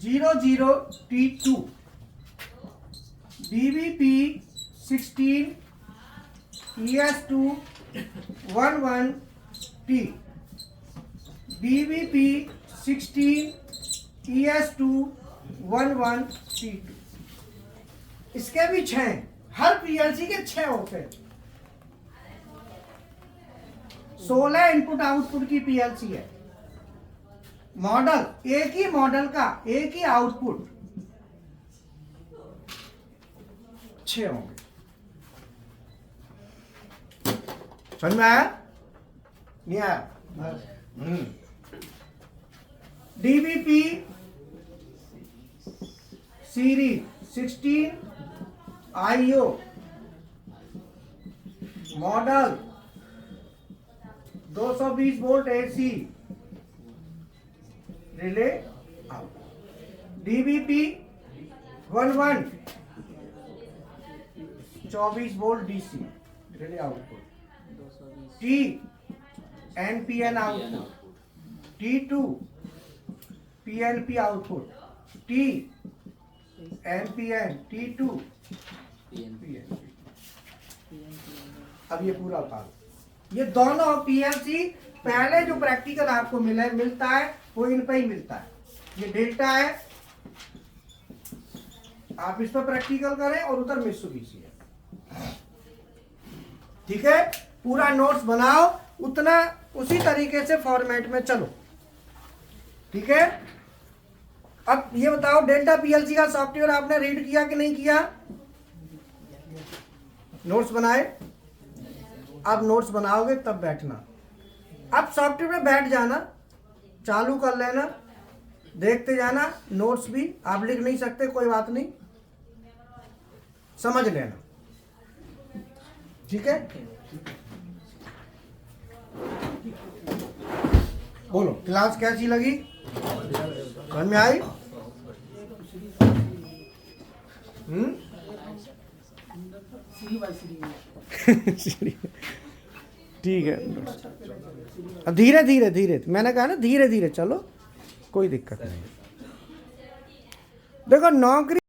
00T2, DVP 16 ES2 11T, DVP 16 ES2 11T2। इसके भी 6, हर पीएलसी के 6 होते हैं। 16 इनपुट आउटपुट की पीएलसी है। मॉडल, एक ही मॉडल का एक ही आउटपुट 6 होंगे। समझ में आया? नहीं आया? DVP series 16 IO model 220 volt AC relay out. DVP 11 24 volt DC relay output. T NPN output. T2 PNP output. T NPN T2 PNP। अब ये पूरा उतारो। ये दोनों पीएलसी पहले जो प्रैक्टिकल आपको मिलता है वो इन पे ही मिलता है। ये डेल्टा है, आप इस पर प्रैक्टिकल करें, और उधर मित्सुबिशी है। ठीक है, पूरा नोट्स बनाओ, उतना उसी तरीके से फॉर्मेट में चलो। ठीक है, अब ये बताओ डेल्टा पीएलसी का सॉफ्टवेयर आपने रीड किया कि नहीं किया? नोट्स बनाए? अब नोट्स बनाओगे तब बैठना। अब सॉफ्टवेयर में बैठ जाना, चालू कर लेना, देखते जाना। नोट्स भी आप लिख नहीं सकते, कोई बात नहीं, समझ लेना। ठीक है, बोलो क्लास कैसी लगी? समझ में आई? ठीक है, धीरे धीरे धीरे, मैंने कहा ना धीरे धीरे चलो, कोई दिक्कत नहीं। देखो नौकरी